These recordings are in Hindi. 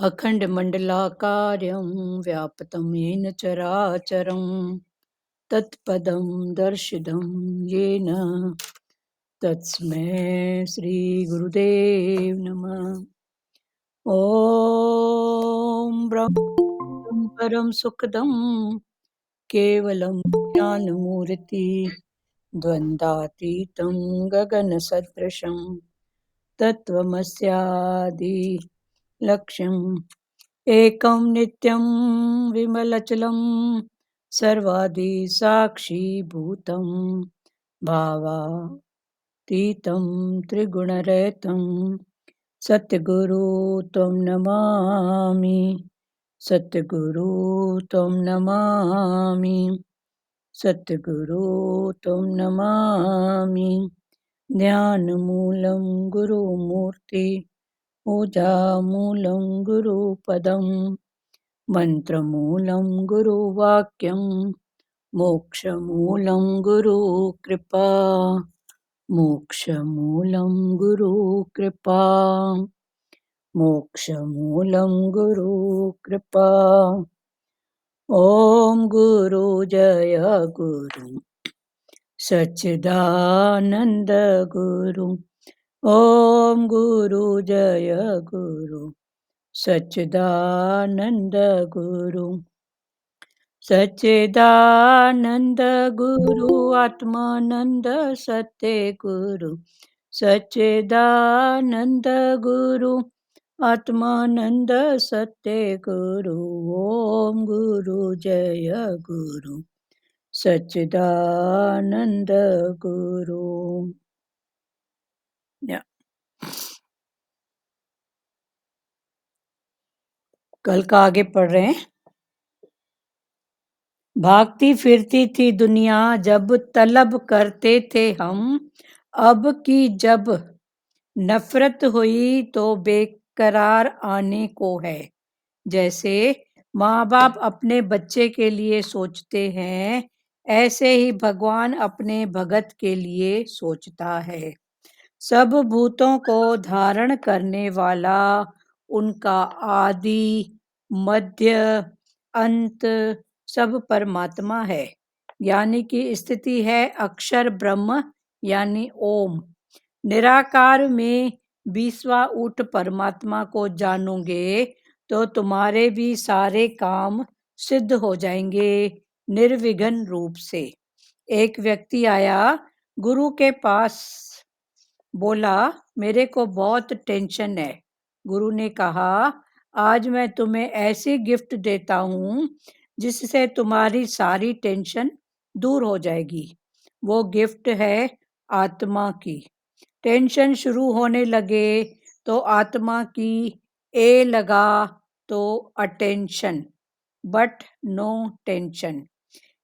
अखण्डमण्डलाकारं व्याप्तं येन चराचरं तत्पदं दर्शितं येन तस्मै श्रीगुरुदेव नमः। ॐ ब्रह्म परं सुखदं केवलं ज्ञानमूर्ति द्वन्द्वातीतं गगनसदृशं तत्त्वमस्यादि लक्ष्यम् एकं नित्यं विमलचलं सर्वादिसाक्षीभूतं भावातीतं त्रिगुणरहितं सद्गुरु त्वं नमामि। सद्गुरु त्वं नमामि। सद्गुरु त्वं नमामि। ज्ञानमूलं गुरुमूर्ति पूजामूलं गुरुपदं मन्त्रमूलं गुरुवाक्यं मोक्षमूलं गुरुकृपा। मोक्षमूलं गुरुकृपा। मोक्षमूलं गुरुकृपा। ॐ गुरु जय गुरु सच्चिदानन्द गुरु। ॐ गुरु जय गुरु सच्चिदानन्द गुरु। सच्चिदानन्द गुरु आत्मानन्द सत्य गुरु। सच्चिदानन्द गुरु आत्मानन्द सत्य गुरु। ॐ गुरु जय गुरु सच्चिदानंद गुरु। कल का आगे पढ़ रहे हैं। भागती फिरती थी दुनिया जब तलब करते थे हम, अब की जब नफरत हुई तो बेकरार आने को है। जैसे माँ बाप अपने बच्चे के लिए सोचते हैं, ऐसे ही भगवान अपने भगत के लिए सोचता है। सब भूतों को धारण करने वाला उनका आदि मध्य अंत सब परमात्मा है, यानी कि स्थिति है अक्षर ब्रह्म यानी ओम। निराकार में 20वां ऊट परमात्मा को जानोगे तो तुम्हारे भी सारे काम सिद्ध हो जाएंगे निर्विघ्न रूप से। एक व्यक्ति आया गुरु के पास, बोला मेरे को बहुत टेंशन है। गुरु ने कहा आज मैं तुम्हें ऐसी गिफ्ट देता हूँ जिससे तुम्हारी सारी टेंशन दूर हो जाएगी। वो गिफ्ट है आत्मा की। टेंशन शुरू होने लगे तो आत्मा की ए लगा तो अटेंशन, बट नो टेंशन।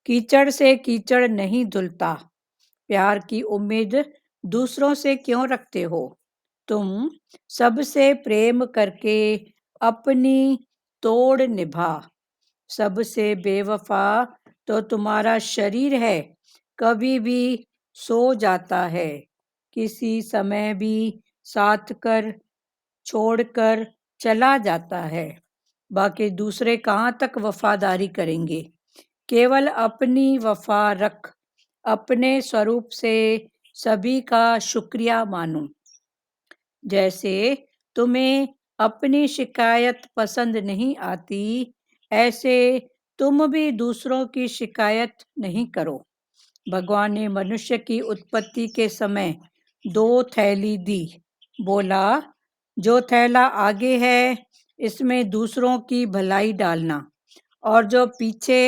कीचड़ से कीचड़ नहीं धुलता। प्यार की उम्मीद दूसरों से क्यों रखते हो? तुम सबसे प्रेम करके अपनी तोड़ निभा। सबसे बेवफा तो तुम्हारा शरीर है, कभी भी सो जाता है, किसी समय भी साथ कर छोड़कर चला जाता है। बाकी दूसरे कहाँ तक वफादारी करेंगे? केवल अपनी वफा रख। अपने स्वरूप से सभी का शुक्रिया मानो। जैसे तुम्हें अपनी शिकायत पसंद नहीं आती, ऐसे तुम भी दूसरों की शिकायत नहीं करो। भगवान ने मनुष्य की उत्पत्ति के समय 2 थैली दी। बोला जो थैला आगे है इसमें दूसरों की भलाई डालना और जो पीछे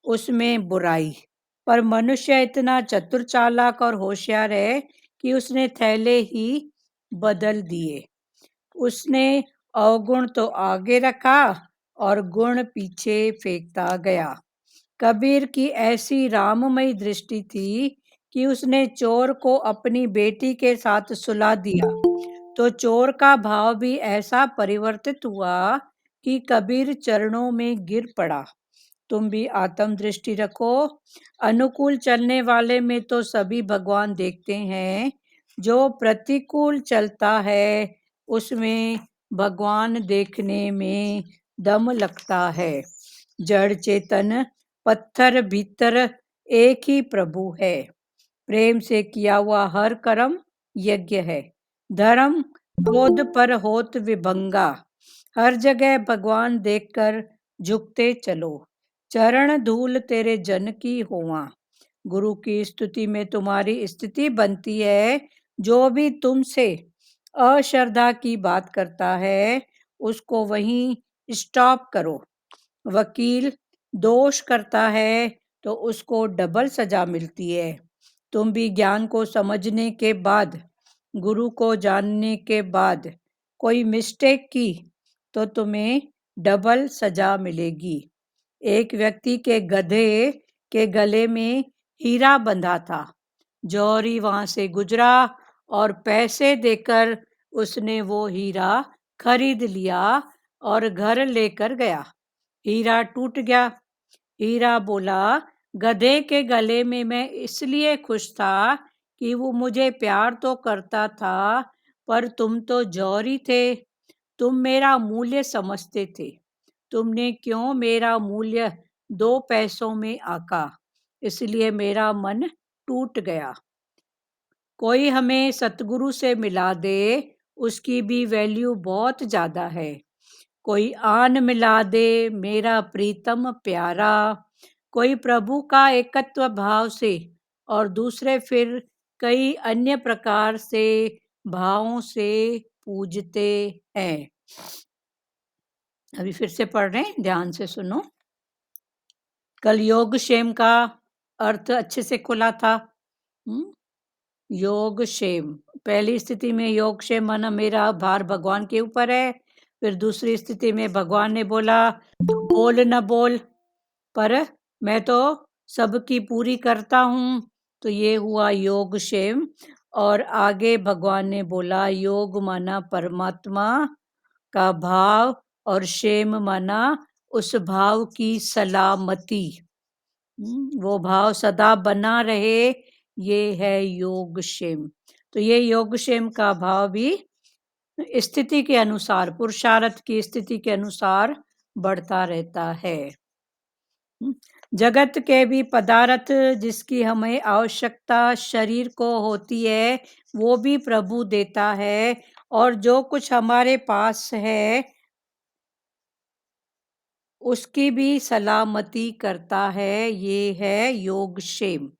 उसमें बुराई। पर मनुष्य इतना चतुर चालाक और होशियार है कि उसने थैले ही बदल दिए। उसने अवगुण तो आगे रखा और गुण पीछे फेंकता गया। कबीर की ऐसी राममयी दृष्टि थी कि उसने चोर को अपनी बेटी के साथ सुला दिया तो चोर का भाव भी ऐसा परिवर्तित हुआ कि कबीर चरणों में गिर पड़ा। तुम भी आत्म दृष्टि रखो। अनुकूल चलने वाले में तो सभी भगवान देखते हैं, जो प्रतिकूल चलता है उसमें भगवान देखने में दम लगता है। जड़ चेतन पत्थर भीतर एक ही प्रभु है। प्रेम से किया हुआ हर कर्म यज्ञ है। धर्म क्रोध पर होत विभंगा। हर जगह भगवान देखकर झुकते चलो। चरण धूल तेरे जन की होवा। गुरु की स्तुति में तुम्हारी स्थिति बनती है। जो भी तुमसे अश्रद्धा की बात करता है उसको वहीं स्टॉप करो। वकील दोष करता है तो उसको डबल सजा मिलती है। तुम भी ज्ञान को समझने के बाद, गुरु को जानने के बाद कोई मिस्टेक की तो तुम्हें डबल सजा मिलेगी। एक व्यक्ति के गधे के गले में हीरा बंधा था। जौहरी वहां से गुजरा और पैसे देकर उसने वो हीरा खरीद लिया और घर लेकर गया। हीरा टूट गया। हीरा बोला, गधे के गले में मैं इसलिए खुश था कि वो मुझे प्यार तो करता था, पर तुम तो जौहरी थे। तुम मेरा मूल्य समझते थे। तुमने क्यों मेरा मूल्य 2 पैसों में आका, इसलिए मेरा मन टूट गया। कोई हमें सतगुरु से मिला दे, उसकी भी वैल्यू बहुत ज्यादा है। कोई आन मिला दे, मेरा प्रीतम प्यारा। कोई प्रभु का एकत्व भाव से और दूसरे फिर कई अन्य प्रकार से भावों से पूजते हैं। अभी फिर से पढ़ रहे हैं, ध्यान से सुनो। कल योग क्षेम का अर्थ अच्छे से खुला था। योग क्षेम, पहली स्थिति में योग क्षेम माना मेरा भार भगवान के ऊपर है। फिर दूसरी स्थिति में भगवान ने बोला तू बोल न बोल, पर मैं तो सबकी पूरी करता हूँ, तो ये हुआ योग क्षेम। और आगे भगवान ने बोला योग माना परमात्मा का भाव और क्षेम माना उस भाव की सलामती। वो भाव सदा बना रहे, ये है योग क्षेम। तो ये योग क्षेम का भाव भी स्थिति के अनुसार, पुरुषार्थ की स्थिति के अनुसार बढ़ता रहता है। जगत के भी पदार्थ जिसकी हमें आवश्यकता शरीर को होती है वो भी प्रभु देता है, और जो कुछ हमारे पास है उसकी भी सलामती करता है। ये है योग क्षेम।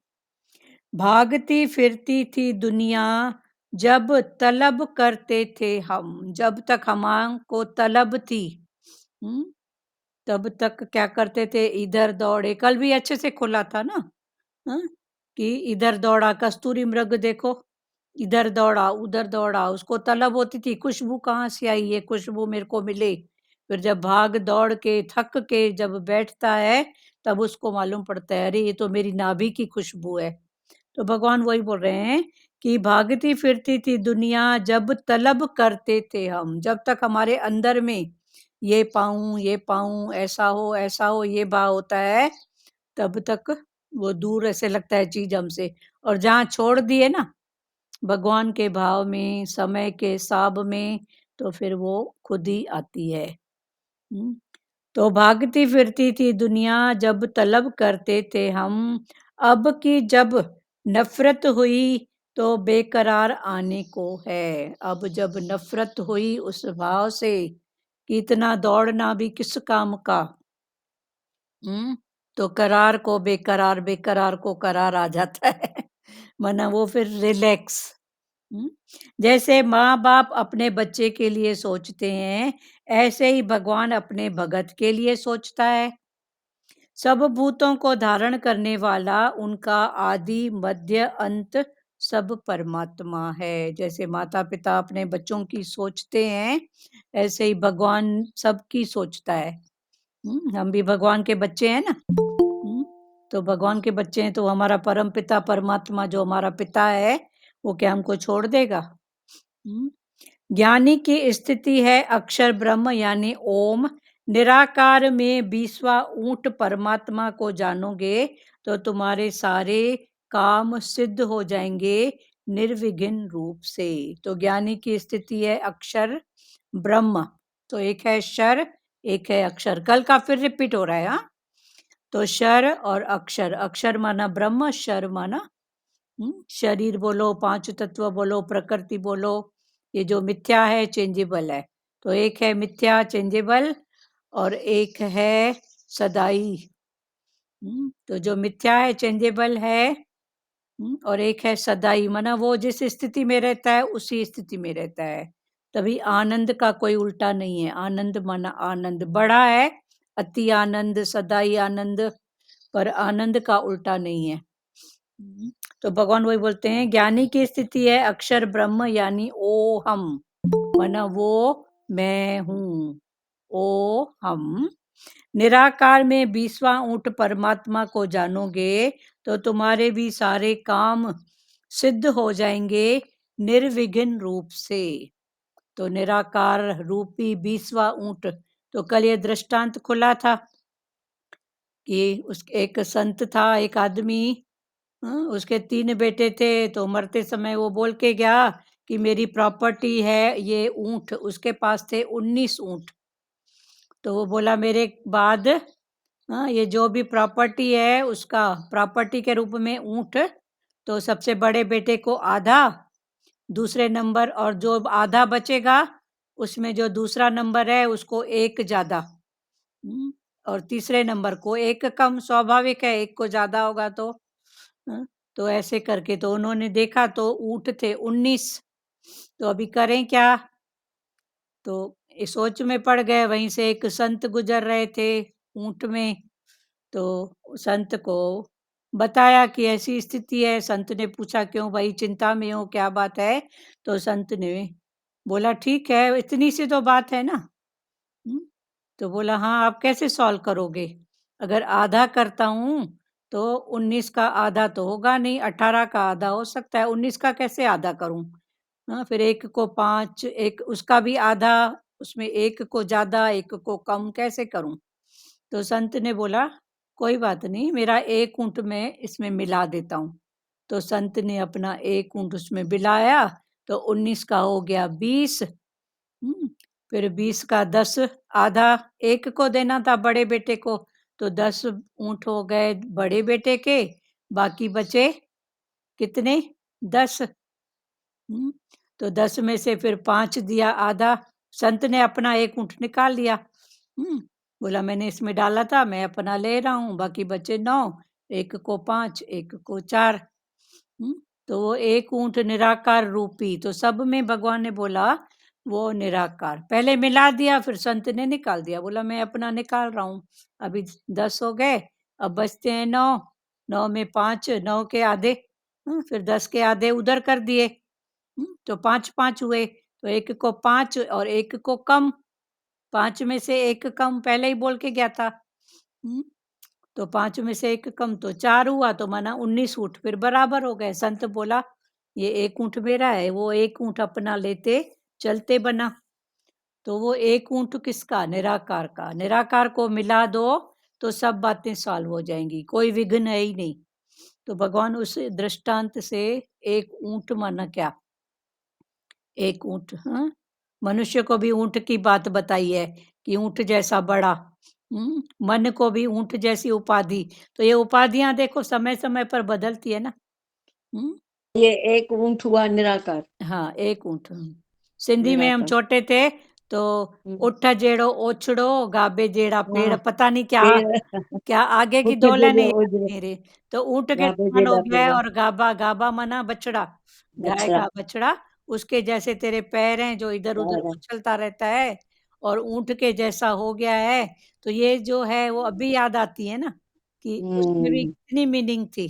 भागती फिरती थी दुनिया जब तलब करते थे हम। जब तक हमको तलब थी, तब तक क्या करते थे, इधर दौड़े। कल भी अच्छे से खुला था ना, हाँ? कि इधर दौड़ा, कस्तूरी मृग देखो, इधर दौड़ा उधर दौड़ा, उसको तलब होती थी खुशबू कहाँ से आई, ये खुशबू मेरे को मिले। फिर जब भाग दौड़ के थक के जब बैठता है तब उसको मालूम पड़ता है, अरे ये तो मेरी नाभि की खुशबू है। तो भगवान वही बोल रहे हैं कि भागती फिरती थी दुनिया जब तलब करते थे हम। जब तक हमारे अंदर में ये पाऊं, ऐसा हो ये भाव होता है, तब तक वो दूर ऐसे लगता है चीज हमसे। और जहाँ छोड़ दिए ना भगवान के भाव में, समय के साब में, तो फिर वो खुद ही आती है। तो भागती फिरती थी दुनिया जब तलब करते थे हम। अब की जब नफरत हुई तो बेकरार आने को है। अब जब नफरत हुई उस भाव से कि इतना दौड़ना भी किस काम का, तो करार को बेकरार, बेकरार को करार आ जाता है। माना वो फिर रिलैक्स। जैसे माँ बाप अपने बच्चे के लिए सोचते हैं, ऐसे ही भगवान अपने भगत के लिए सोचता है। सब भूतों को धारण करने वाला उनका आदि मध्य अंत सब परमात्मा है। जैसे माता पिता अपने बच्चों की सोचते हैं, ऐसे ही भगवान सबकी सोचता है। हम भी भगवान के बच्चे हैं ना। तो भगवान के बच्चे हैं तो हमारा परम पिता परमात्मा जो हमारा पिता है वो क्या हमको छोड़ देगा। ज्ञानी की स्थिति है अक्षर ब्रह्म यानी ओम। निराकार में 20वां ऊंट परमात्मा को जानोगे तो तुम्हारे सारे काम सिद्ध हो जाएंगे निर्विघ्न रूप से। तो ज्ञानी की स्थिति है अक्षर ब्रह्म, तो एक है शर, एक है अक्षर। कल का फिर रिपीट हो रहा है। हाँ, तो शर और अक्षर, अक्षर माना ब्रह्म, शर माना शरीर बोलो, पांच तत्व बोलो, प्रकृति बोलो, ये जो मिथ्या है चेंजेबल है। तो एक है मिथ्या चेंजेबल और एक है सदाई। तो जो मिथ्या है चेंजेबल है और एक है सदाई, माना वो जिस स्थिति में रहता है उसी स्थिति में रहता है। तभी आनंद का कोई उल्टा नहीं है। आनंद माना आनंद बड़ा है, अति आनंद, सदाई आनंद, पर आनंद का उल्टा नहीं है। तो भगवान वही बोलते हैं, ज्ञानी की स्थिति है अक्षर ब्रह्म यानी ओ हम, माना वो मैं हूँ, ओ हम। निराकार में 20वां ऊंट परमात्मा को जानोगे तो तुम्हारे भी सारे काम सिद्ध हो जाएंगे निर्विघ्न रूप से। तो निराकार रूपी 20वां ऊंट, तो कल ये दृष्टांत खुला था कि उस एक संत था, एक आदमी, उसके 3 बेटे थे, तो मरते समय वो बोल के गया कि मेरी प्रॉपर्टी है ये ऊंट। उसके पास थे 19 ऊंट। तो वो बोला मेरे बाद ये जो भी प्रॉपर्टी है उसका प्रॉपर्टी के रूप में ऊंट, तो सबसे बड़े बेटे को आधा, दूसरे नंबर, और जो आधा बचेगा उसमें जो दूसरा नंबर है उसको एक ज्यादा, और तीसरे नंबर को एक कम। स्वाभाविक है, एक को ज्यादा होगा तो तो ऐसे करके तो उन्होंने देखा तो ऊंट थे 19। तो अभी करें क्या? तो इस सोच में पड़ गए। वहीं से एक संत गुजर रहे थे ऊंट में, तो संत को बताया कि ऐसी स्थिति है। संत ने पूछा क्यों भाई चिंता में हो, क्या बात है? तो संत ने बोला ठीक है, इतनी सी तो बात है ना। तो बोला हाँ, आप कैसे सॉल्व करोगे? अगर आधा करता हूँ तो 19 का आधा तो होगा नहीं, 18 का आधा हो सकता है, 19 का कैसे आधा करूं? हाँ, फिर एक को 5, एक उसका भी आधा, उसमें एक को ज्यादा एक को कम कैसे करूं? तो संत ने बोला कोई बात नहीं, मेरा एक ऊंट में इसमें मिला देता हूँ। तो संत ने अपना एक ऊंट उसमें मिलाया तो 19 का हो गया 20। फिर 20 का 10, आधा एक को देना था बड़े बेटे को, तो 10 ऊंट हो गए बड़े बेटे के, बाकी बचे कितने? 10। तो 10 में से फिर 5 दिया आधा। संत ने अपना एक ऊंट निकाल लिया। बोला मैंने इसमें डाला था, मैं अपना ले रहा हूँ, बाकी बचे 9, एक को 5 एक को 4। तो वो एक ऊंट निराकार रूपी, तो सब में भगवान ने बोला वो निराकार। पहले मिला दिया, फिर संत ने निकाल दिया, बोला मैं अपना निकाल रहा हूँ। अभी 10 हो गए, अब बचते हैं 9, 9 में 5, 9 के आधे, फिर 10 के आधे उधर कर दिए, तो 5 5 हुए। तो एक को 5 और एक को कम, 5 में से एक कम पहले ही बोल के गया था। तो 5 में से एक कम तो 4 हुआ, तो माना 19 ऊँट फिर बराबर हो गए। संत बोला ये एक ऊँट मेरा है, वो एक ऊँट अपना लेते चलते बना। तो वो एक ऊँट किसका? निराकार का। निराकार को मिला दो तो सब बातें सॉल्व हो जाएंगी, कोई विघ्न है ही नहीं। तो भगवान उस दृष्टांत से एक ऊँट माना क्या? एक ऊँट, हाँ, मनुष्य को भी ऊँट की बात बताई है कि ऊँट जैसा बड़ा, मन को भी ऊँट जैसी उपाधि। तो ये उपाधियां देखो समय समय पर बदलती है ना। ये एक ऊंट हुआ निराकार। हाँ, एक ऊँट। सिंधी में हम निराकार। छोटे थे तो हम्म, उठ जेड़ो ओछड़ो गाबे जेड़ा पेड़, हाँ। पता नहीं क्या पेड़। क्या आगे की उठ दो लाइनें जेड़े याद ओझरे नहीं रही। तो ऊँट के गाबे समान हो जेड़ा गया है, पेड़। और गाबा, गाबा मना बछड़ा, गाय बछड़ा। का बछड़ा, उसके जैसे तेरे पैर हैं जो इधर उधर पैर है। उछलता रहता है, और ऊँट के जैसा हो गया है। तो ये जो है वो अभी याद आती है ना कि उसमें भी हम्म। कितनी मीनिंग थी।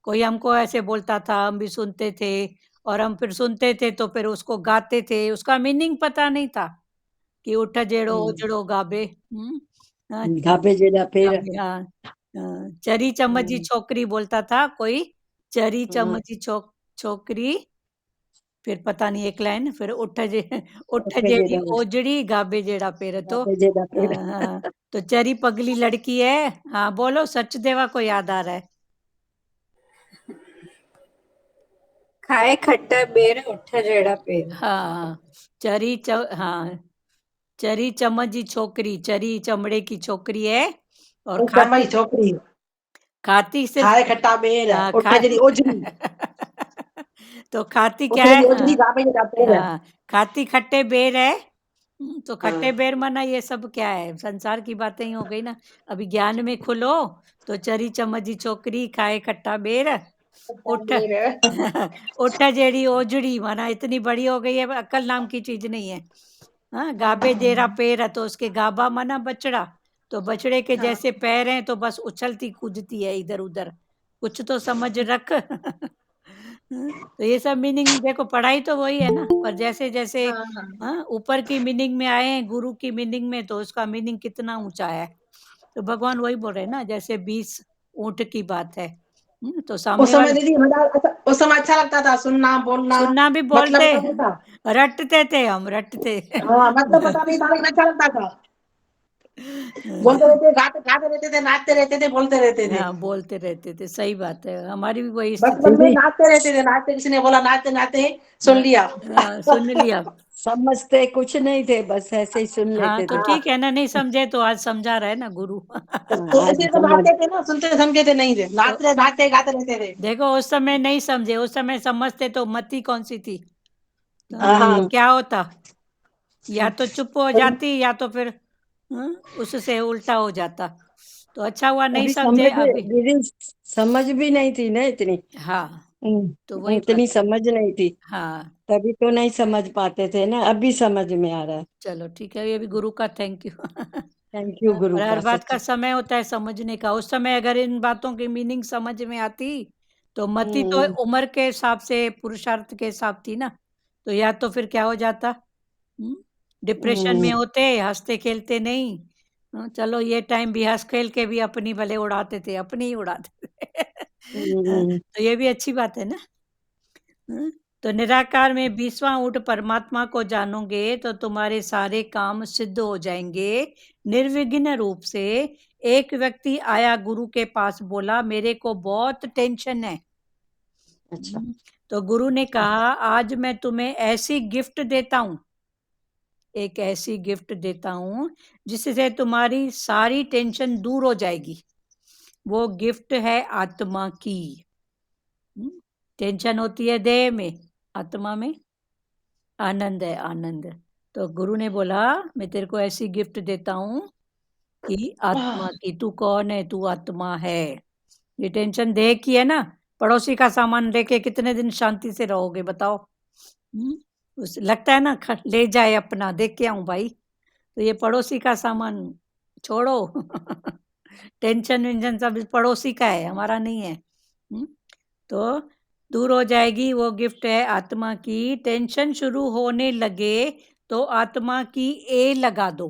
कोई हमको ऐसे बोलता था, हम भी सुनते थे, और हम फिर सुनते थे तो फिर उसको गाते थे, उसका मीनिंग पता नहीं था कि उठ जेड़ो हम्म। ओजड़ो गाबे। हाँ, गाबे जेड़ा पेड़। गाबे, हाँ, चरी चमची हम्म। छोकरी बोलता था कोई, चरी हाँ, चमची छोकरी, फिर पता नहीं एक लाइन, फिर उठ उठ जेड़ी जेड़ा ओजड़ी गाबे जेड़ा पेड़। तो गाबे जेड़ा पेड़। हाँ, तो चरी पगली लड़की है। हाँ बोलो, सचदेवा को याद आ रहा है। खाए खट्टा बेर उठ जेड़ा पेर। हाँ, हाँ, चरी चमची छोकरी, चरी चमड़े की छोकरी है और वो चम्मच छोकरी खाती सिर्फ खाए खट्टा बेर हाँ, उठे जड़ी ओजरी तो खाती क्या उठे है? जड़ी ओजरी गावे जड़ा पेर हाँ, खाती खट्टे बेर है। तो खट्टे हाँ बेर माना ये सब क्या है? संसार की बातें ही हो गई ना। अभी ज्ञान में खुलो तो चरी चमची छोकरी खाए खट्टा बेर खट्टा उठ बेर उठ जेड़ी ओजड़ी माना इतनी बड़ी हो गई है, अक्ल नाम की चीज नहीं है। हाँ, गाबे जेरा पैर है तो उसके गाबा माना बछड़ा, तो बछड़े के हाँ जैसे पैर हैं तो बस उछलती कूदती है इधर उधर, कुछ तो समझ रख। तो ये सब मीनिंग देखो, पढ़ाई तो वही है ना, पर जैसे जैसे हाँ हाँ हाँ ऊपर की मीनिंग में आए हैं, गुरु की मीनिंग में, तो उसका मीनिंग कितना ऊंचा है। तो भगवान वही बोल रहे हैं ना, जैसे 20 ऊंट की बात है। तो उस सामने समय वाला दीदी मजा उस समय अच्छा लगता था सुनना बोलना सुनना भी मतलब बोलते, पता नहीं था रटते थे हम, रटते। हाँ मतलब पता नहीं था लेकिन अच्छा लगता था बोलते रहते गाते गाते रहते थे नाचते रहते थे बोलते रहते थे हाँ, बोलते रहते थे, सही बात है, हमारी भी वही स्थिति बचपन में थी। नाचते रहते थे नाचते किसी ने बोला नाचते नाचते सुन हाँ, लिया सुन लिया। समझते कुछ नहीं थे, बस ऐसे ही सुन हाँ, लेते तो थे। हाँ ठीक है ना, नहीं समझे तो आज समझा रहा है ना गुरु। तो आज इसलिए तो समझ नाचते थे ना सुनते समझे थे नहीं थे तो नाचते नाचते गाते रहते थे देखो, उस समय नहीं समझे, उस समय समझते तो मती कौन सी थी। तो हाँ क्या होता, या तो चुप हो जाती या तो फिर उससे उल्टा हो जाता। तो अच्छा हुआ नहीं अभी समझे समझ अभी। दीदी, समझ भी नहीं थी ना इतनी। हाँ, तो वही इतनी बात है। समझ नहीं थी, हाँ, तभी तो नहीं समझ पाते थे ना, अभी समझ में आ रहा है। चलो ठीक है, ये भी गुरु का थैंक यू। थैंक यू गुरु और हर का, बात का सच। समय होता है समझने का। उस समय अगर इन बातों की मीनिंग समझ में आती तो मती तो हम्म उम्र के हिसाब से, पुरुषार्थ के हिसाब थी ना, तो या तो फिर क्या हो जाता, डिप्रेशन में हम्म होते, हंसते खेलते नहीं। चलो ये टाइम भी हंस खेल के भी अपनी भले उड़ाते थे, अपनी ही उड़ाते थे। हम्म तो ये भी अच्छी बात है ना। तो निराकार में 20वां ऊंट परमात्मा को जानोगे तो तुम्हारे सारे काम सिद्ध हो जाएंगे निर्विघ्न रूप से। एक व्यक्ति आया गुरु के पास, बोला मेरे को बहुत टेंशन है। अच्छा तो गुरु ने कहा आज मैं तुम्हें ऐसी गिफ्ट देता हूं, एक ऐसी गिफ्ट देता हूं जिससे तुम्हारी सारी टेंशन दूर हो जाएगी। वो गिफ्ट है आत्मा की। टेंशन होती है देह में, आत्मा में आनंद है, आनंद। तो गुरु ने बोला मैं तेरे को ऐसी गिफ्ट देता हूं कि आत्मा की, तू कौन है, तू आत्मा है। ये टेंशन देह की है ना, पड़ोसी का सामान लेके कितने दिन शांति से रहोगे बताओ। उस लगता है ना ले जाए अपना, देख के आऊं भाई। तो ये पड़ोसी का सामान छोड़ो। टेंशन वेंशन सब इस पड़ोसी का है, हमारा नहीं है। तो दूर हो जाएगी, वो गिफ्ट है आत्मा की। टेंशन शुरू होने लगे तो आत्मा की ए लगा दो।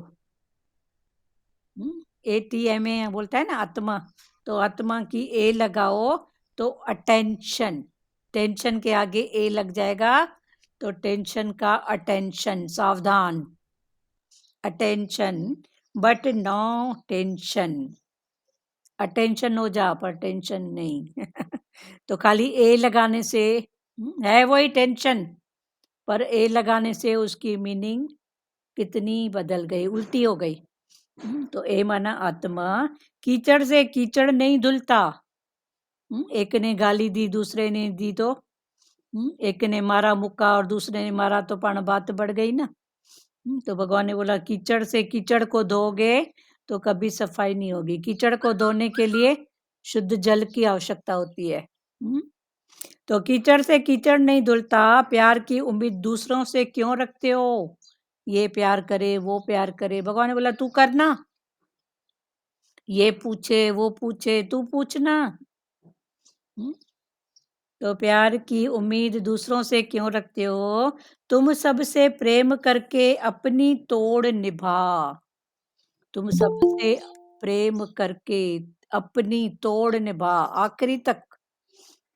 ATM बोलता है ना आत्मा, तो आत्मा की ए लगाओ तो अटेंशन, टेंशन के आगे ए लग जाएगा तो टेंशन का अटेंशन, सावधान, attention, but no tension. Attention हो जा पर टेंशन नहीं। तो खाली ए लगाने से है वही टेंशन, पर ए लगाने से उसकी मीनिंग कितनी बदल गई, उल्टी हो गई। तो ए माना आत्मा, कीचड़ से कीचड़ नहीं धुलता। एक ने गाली दी दूसरे ने दी तो एक ने मारा मुक्का और दूसरे ने मारा तो पण बात बढ़ गई ना। तो भगवान ने बोला कीचड़ से कीचड़ को धोगे तो कभी सफाई नहीं होगी। कीचड़ को धोने के लिए शुद्ध जल की आवश्यकता होती है। तो कीचड़ से कीचड़ नहीं धुलता। प्यार की उम्मीद दूसरों से क्यों रखते हो, ये प्यार करे वो प्यार करे। भगवान ने बोला तू करना, ये पूछे वो पूछे तू पूछना। तो प्यार की उम्मीद दूसरों से क्यों रखते हो, तुम सबसे प्रेम करके अपनी तोड़ निभा। तुम सबसे प्रेम करके अपनी तोड़ निभा, आखिरी तक।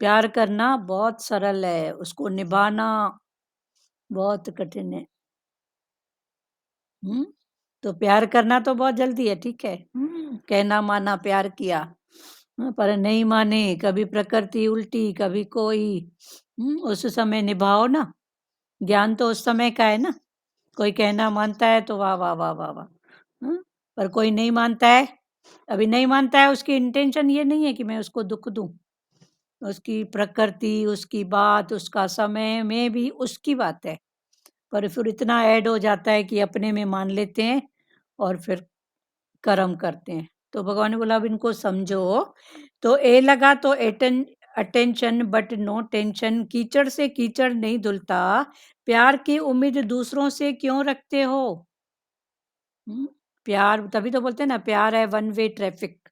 प्यार करना बहुत सरल है, उसको निभाना बहुत कठिन है। तो प्यार करना तो बहुत जल्दी है, ठीक है, कहना माना प्यार किया, पर नहीं माने, कभी प्रकृति उल्टी कभी कोई। उस समय निभाओ ना, ज्ञान तो उस समय का है ना। कोई कहना मानता है तो वाह वाह वाह वाह वाह, पर कोई नहीं मानता है, अभी नहीं मानता है, उसकी इंटेंशन ये नहीं है कि मैं उसको दुख दूं, उसकी प्रकृति, उसकी बात, उसका समय में भी उसकी बात है, पर फिर इतना ऐड हो जाता है कि अपने में मान लेते हैं और फिर कर्म करते हैं। तो भगवान ने बोला अब इनको समझो। तो ए लगा तो अटेंशन बट नो टेंशन, कीचड़ से कीचड़ नहीं धुलता, प्यार की उम्मीद दूसरों से क्यों रखते हो? प्यार तभी तो बोलते हैं ना, प्यार है one way traffic.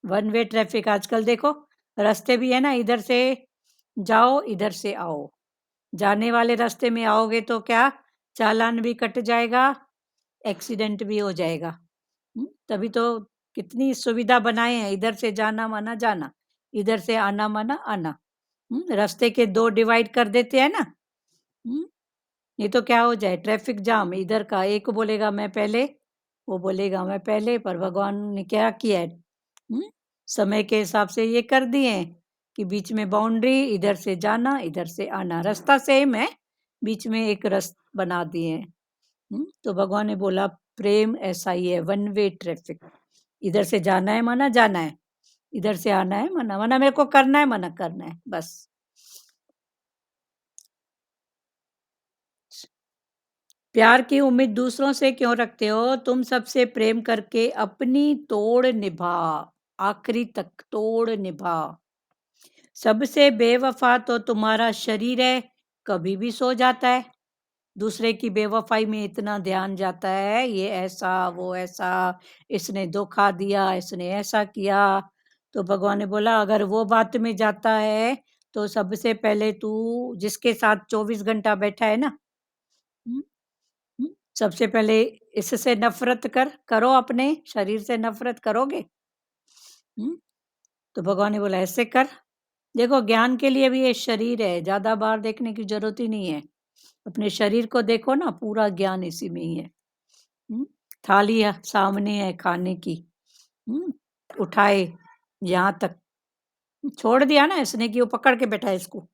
One way traffic आजकल देखो, रास्ते भी है ना, इधर से जाओ इधर से आओ, जाने वाले रास्ते में आओगे तो क्या, चालान भी कट जाएगा, एक्सीडेंट भी हो जाएगा। तभी तो कितनी सुविधा बनाए हैं, इधर से जाना माना जाना, इधर से आना माना आना। रास्ते के दो डिवाइड कर देते हैं ना। ये तो क्या हो जाए, ट्रैफिक जाम, इधर का एक बोलेगा मैं पहले, वो बोलेगा मैं पहले, पर भगवान ने क्या किया है, समय के हिसाब से ये कर दिए हैं कि बीच में बाउंड्री, इधर से जाना इधर से आना, रास्ता सेम है, बीच में एक रास्ता बना दिए हैं। तो भगवान ने बोला प्रेम ऐसा ही है, वन वे ट्रैफिक, इधर से जाना है माना जाना है, इधर से आना है माना माना मेरे को करना है माना करना है, बस। प्यार की उम्मीद दूसरों से क्यों रखते हो, तुम सबसे प्रेम करके अपनी तोड़ निभा, आखिरी तक तोड़ निभा। सबसे बेवफा तो तुम्हारा शरीर है, कभी भी सो जाता है, दूसरे की बेवफाई में इतना ध्यान जाता है, ये ऐसा वो ऐसा, इसने धोखा दिया, इसने ऐसा किया। तो भगवान ने बोला अगर वो बात में जाता है तो सबसे पहले तू जिसके साथ 24 घंटा बैठा है ना, हम्म, सबसे पहले इससे नफरत करो, अपने शरीर से नफरत करोगे? तो भगवान ने बोला ऐसे कर। देखो ज्ञान के लिए भी ये शरीर है, ज्यादा बाहर देखने की जरूरत ही नहीं है, अपने शरीर को देखो ना, पूरा ज्ञान इसी में ही है। थाली सामने है खाने की, उठाए यहाँ तक, छोड़ दिया ना इसने कि वो पकड़ के बैठा है इसको,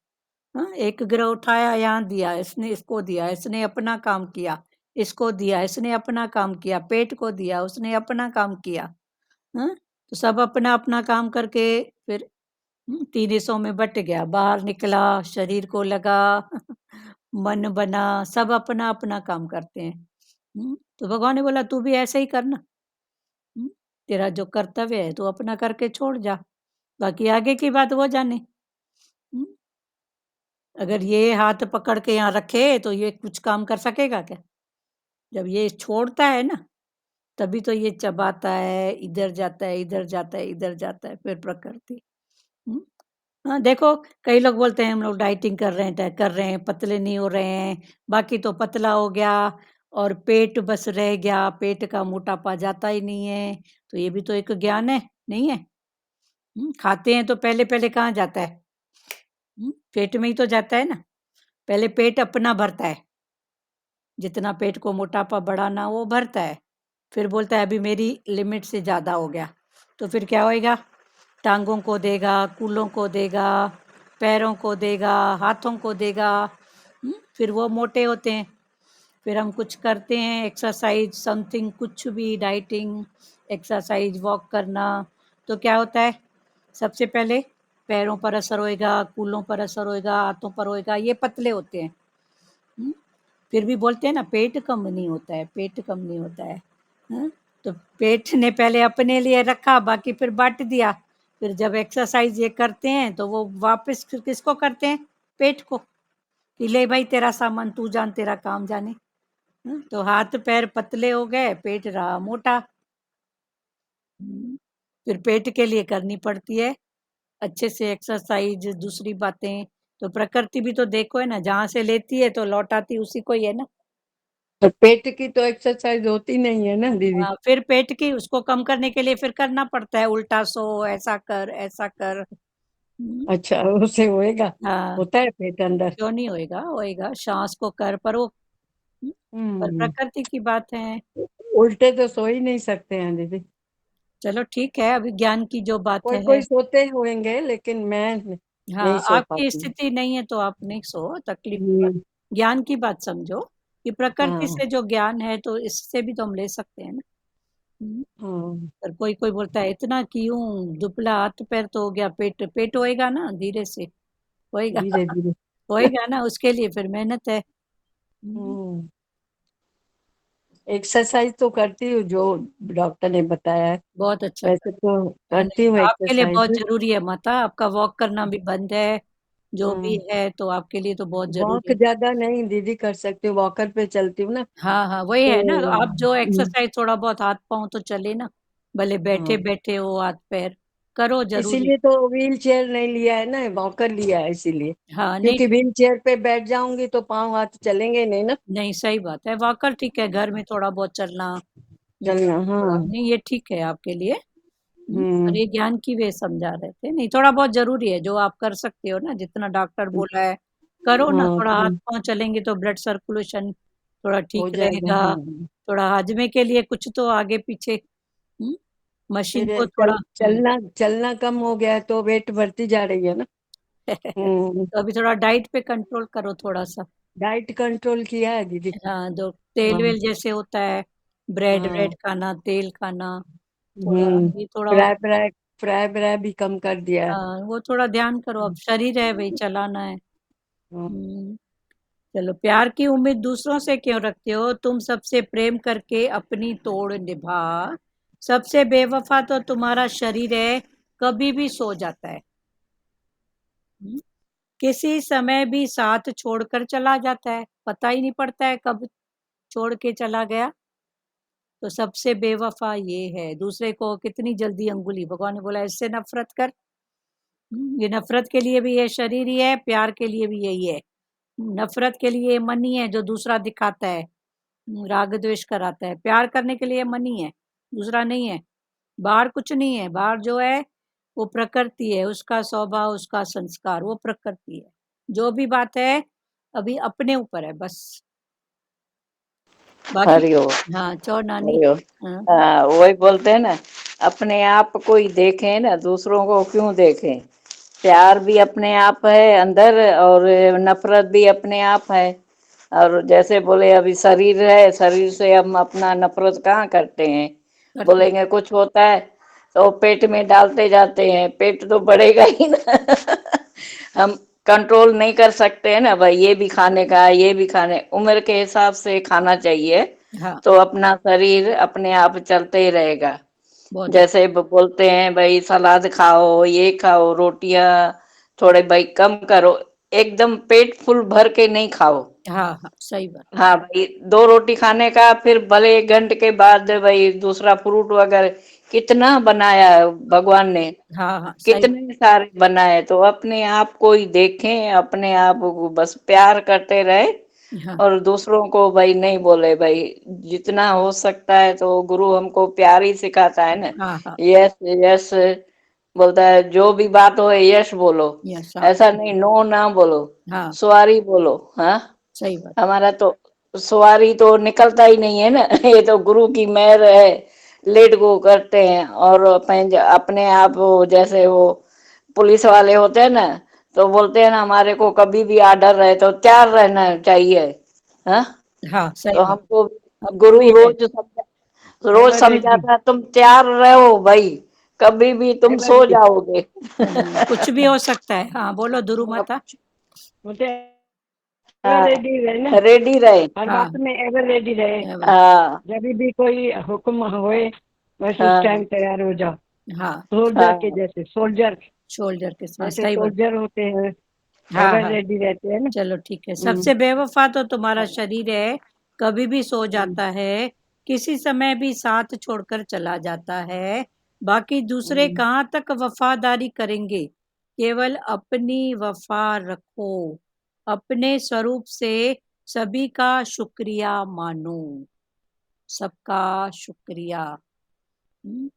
एक गिरह उठाया यहाँ दिया, इसने इसको दिया, इसने अपना काम किया, इसको दिया, इसने अपना काम किया, पेट को दिया, उसने अपना काम किया। तो सब अपना अपना काम करके फिर 3 हिस्सों में बट गया, बाहर निकला, शरीर को लगा, मन बना, सब अपना अपना काम करते हैं। तो भगवान ने बोला तू भी ऐसे ही करना, तेरा जो कर्तव्य है तू अपना करके छोड़ जा, बाकी आगे की बात वो जाने। अगर ये हाथ पकड़ के यहाँ रखे तो ये कुछ काम कर सकेगा क्या? जब ये छोड़ता है ना, तभी तो ये चबाता है, इधर जाता है, इधर जाता है, इधर जाता है, फिर प्रकृति। हाँ, देखो कई लोग बोलते हैं हम लोग डाइटिंग कर रहे हैं, पतले नहीं हो रहे हैं, बाकी तो पतला हो गया और पेट बस रह गया, पेट का मोटापा जाता ही नहीं है, तो ये भी तो एक ज्ञान है, नहीं है? खाते हैं तो पहले कहाँ जाता है? पेट में ही तो जाता है ना, पहले पेट अपना भरता है, जितना पेट को मोटापा बढ़ाना वो भरता है, फिर बोलता है अभी मेरी लिमिट से ज़्यादा हो गया, तो फिर क्या होएगा? टांगों को देगा, कूलों को देगा, पैरों को देगा, हाथों को देगा, फिर वो मोटे होते हैं। फिर हम कुछ करते हैं एक्सरसाइज समथिंग, कुछ भी डाइटिंग, एक्सरसाइज, वॉक करना, तो क्या होता है? सबसे पहले पैरों पर असर होएगा, कूलों पर असर होएगा, हाथों पर होएगा, ये पतले होते हैं। फिर भी बोलते हैं ना पेट कम नहीं होता है, पेट कम नहीं होता है। तो पेट ने पहले अपने लिए रखा, बाकी फिर बांट दिया, फिर जब एक्सरसाइज ये करते हैं तो वो वापस फिर किसको करते हैं? पेट को, कि ले भाई तेरा सामान तू जान, तेरा काम जाने। तो हाथ पैर पतले हो गए, पेट रहा मोटा। फिर पेट के लिए करनी पड़ती है अच्छे से एक्सरसाइज, दूसरी बातें। तो प्रकृति भी तो देखो है ना, जहाँ से लेती है तो लौटाती उसी को ही है ना। तो पेट की तो एक्सरसाइज होती नहीं है ना दीदी। फिर पेट की, उसको कम करने के लिए फिर करना पड़ता है, उल्टा सो, ऐसा कर ऐसा कर। अच्छा, उससे होएगा, हाँ, होता है पेट अंदर। क्यों नहीं होएगा, होएगा, सांस को कर, पर वो पर हम्म प्रकृति की बात है। उल्टे तो सो ही नहीं सकते हैं दीदी। चलो ठीक है, अभी ज्ञान की जो बात कोई है। कोई सोते होंगे लेकिन मैं हाँ, नहीं सो आपकी पाती। स्थिति नहीं है तो आप नहीं सो, तकलीफ की बात, हम्म, ज्ञान की बात समझो। ये प्रकृति हाँ से जो ज्ञान है तो इससे भी तो हम ले सकते हैं ना। हाँ पर कोई कोई बोलता है इतना क्यों, दुबला हाथ पैर तो हो गया, पेट पेट होएगा ना धीरे से, होएगा। धीरे धीरे। होएगा ना, उसके लिए फिर मेहनत है। हम्म एक्सरसाइज तो करती हूँ जो डॉक्टर ने बताया है। बहुत अच्छा वैसे करते तो हैं। करती नहीं, हूँ आपके लिए बहुत एक्सरसाइज। जरूरी है माता, आपका वॉक करना भी बंद है, जो भी हाँ है तो आपके लिए तो बहुत वॉक जरूरी है। ज्यादा नहीं दीदी कर सकती हूँ, वॉकर पे चलती हूँ ना। हाँ हाँ, वही है ना, तो तो आप जो एक्सरसाइज थोड़ा बहुत हाथ पाँव तो चले ना, भले बैठे हाँ बैठे हो हाथ पैर करो, जरूरी। इसीलिए तो व्हील चेयर नहीं लिया है ना, वॉकर लिया है इसीलिए। हाँ नहीं, क्योंकि व्हील चेयर पे बैठ जाऊंगी तो पाँव हाथ चलेंगे नहीं ना। नहीं सही बात है, वॉकर ठीक है, घर में थोड़ा बहुत चलना, चलना थोड़ा हाँ। नहीं, ये ठीक है आपके लिए। और हम्म ये ज्ञान की वे समझा रहे थे, नहीं थोड़ा बहुत जरूरी है, जो आप कर सकते हो ना, जितना डॉक्टर बोला है करो ना, हाँ थोड़ा हाथ पाँव चलेंगे तो ब्लड सर्कुलेशन थोड़ा हो ठीक जाएगा रहेगा, हाँ। थोड़ा हाजमे के लिए कुछ तो आगे पीछे, मशीन फिर को थोड़ा चलना चलना कम हो गया है तो वेट बढ़ती जा रही है ना। हम्म तो अभी थोड़ा डाइट पे कंट्रोल करो थोड़ा सा। डाइट कंट्रोल किया है दीदी। हाँ, जो तेल हाँ वेल जैसे होता है, ब्रेड हाँ ब्रेड खाना, तेल खाना, थोड़ा हम्म ये थोड़ा, फ्राई फ्राई फ्राई फ्राई भी कम कर दिया है। हाँ वो थोड़ा ध्यान करो, अब शरीर है भाई, चलाना है। हाँ, चलो, प्यार की उम्मीद दूसरों से क्यों रखते हो, तुम सबसे प्रेम करके अपनी तोड़ निभा, सबसे बेवफा तो तुम्हारा शरीर है, कभी भी सो जाता है। हम्म, किसी समय भी साथ छोड़कर चला जाता है, पता ही नहीं पड़ता है कब छोड़ के चला गया। तो सबसे बेवफा ये है, दूसरे को कितनी जल्दी अंगुली, भगवान ने बोला इससे नफरत कर। ये नफरत के लिए भी ये शरीर ही है, प्यार के लिए भी यही है। नफरत के लिए मन ही है जो दूसरा दिखाता है, राग द्वेष कराता है, प्यार करने के लिए मन ही है, दूसरा नहीं है। बाहर कुछ नहीं है, बाहर जो है वो प्रकृति है, उसका स्वभाव, उसका संस्कार, वो प्रकृति है। जो भी बात है अभी अपने ऊपर है बस, बाकी। हरिओम हाँ चौ नानी। हरिओम। हाँ हाँ वही बोलते हैं ना, अपने आप को ही देखें ना, दूसरों को क्यों देखें। प्यार भी अपने आप है अंदर, और नफरत भी अपने आप है। और जैसे बोले अभी शरीर है, शरीर से हम अपना नफरत कहाँ करते हैं। करते। बोलेंगे कुछ होता है तो पेट में डालते जाते हैं, पेट तो बढ़ेगा ही ना। हम कंट्रोल नहीं कर सकते हैं ना भाई, ये भी खाने का, ये भी खाने, उम्र के हिसाब से खाना चाहिए, हाँ तो अपना शरीर अपने आप चलते ही रहेगा। बहुत अच्छा। जैसे बोलते हैं भाई सलाद खाओ, ये खाओ, रोटियां थोड़े भाई कम करो, एकदम पेट फुल भर के नहीं खाओ। हाँ हाँ सही बात। हाँ भाई, दो रोटी खाने का, फिर भले 1 घंटे के बाद भाई दूसरा फ्रूट वगैरह, कितना बनाया है भगवान ने, हाँ हाँ सही। कितने सारे बनाए। तो अपने आप को ही देखें, अपने आप को बस प्यार करते रहे, हाँ और दूसरों को भाई नहीं बोले भाई। जितना हो सकता है तो गुरु हमको प्यार ही सिखाता है ना। हाँ हाँ। यस यस बोलता है, जो भी बात हो यस बोलो, यस हाँ। ऐसा नहीं नो ना बोलो, हाँ सॉरी बोलो। हाँ सही बात। हमारा तो सवारी तो निकलता ही नहीं है ना। ये तो गुरु की मेहर है, लेट गो करते हैं। और अपने आप वो, जैसे वो पुलिस वाले होते हैं ना, तो बोलते हैं ना हमारे को कभी भी आर्डर रहे तो तैयार रहना चाहिए। हाँ हाँ सही तो बात। हमको हमको गुरु भी है, रोज एवर रेडी। समझाता, तुम तैयार रहो भाई, कभी भी तुम एवर सो रेडी। जाओगे। कुछ भी हो सकता है। हाँ बोलो दुरु हाँ, माता। मुझे एवर रेडी रहे ना, रेडी रहे। हर हाँ बात में एवर रेडी रहे। एवर। हाँ जब भी कोई हुक्म होए बस उस हाँ टाइम तैयार हो जाओ। हाँ सोल्जर के हाँ जैसे, सोल्जर शोल्डर के साथ, जैसे सही बात। सोल्जर होते हैं, हाँ एवर हाँ रेडी रहते हैं ना। चलो ठीक है, हम्म सबसे बेवफा तो तुम्हारा शरीर है, कभी भी सो हम्म जाता है, किसी समय भी साथ छोड़कर चला जाता है, बाकी दूसरे हम्म कहाँ तक वफादारी करेंगे, केवल अपनी वफा रखो, अपने स्वरूप से सभी का शुक्रिया मानो, सबका शुक्रिया। हम्म,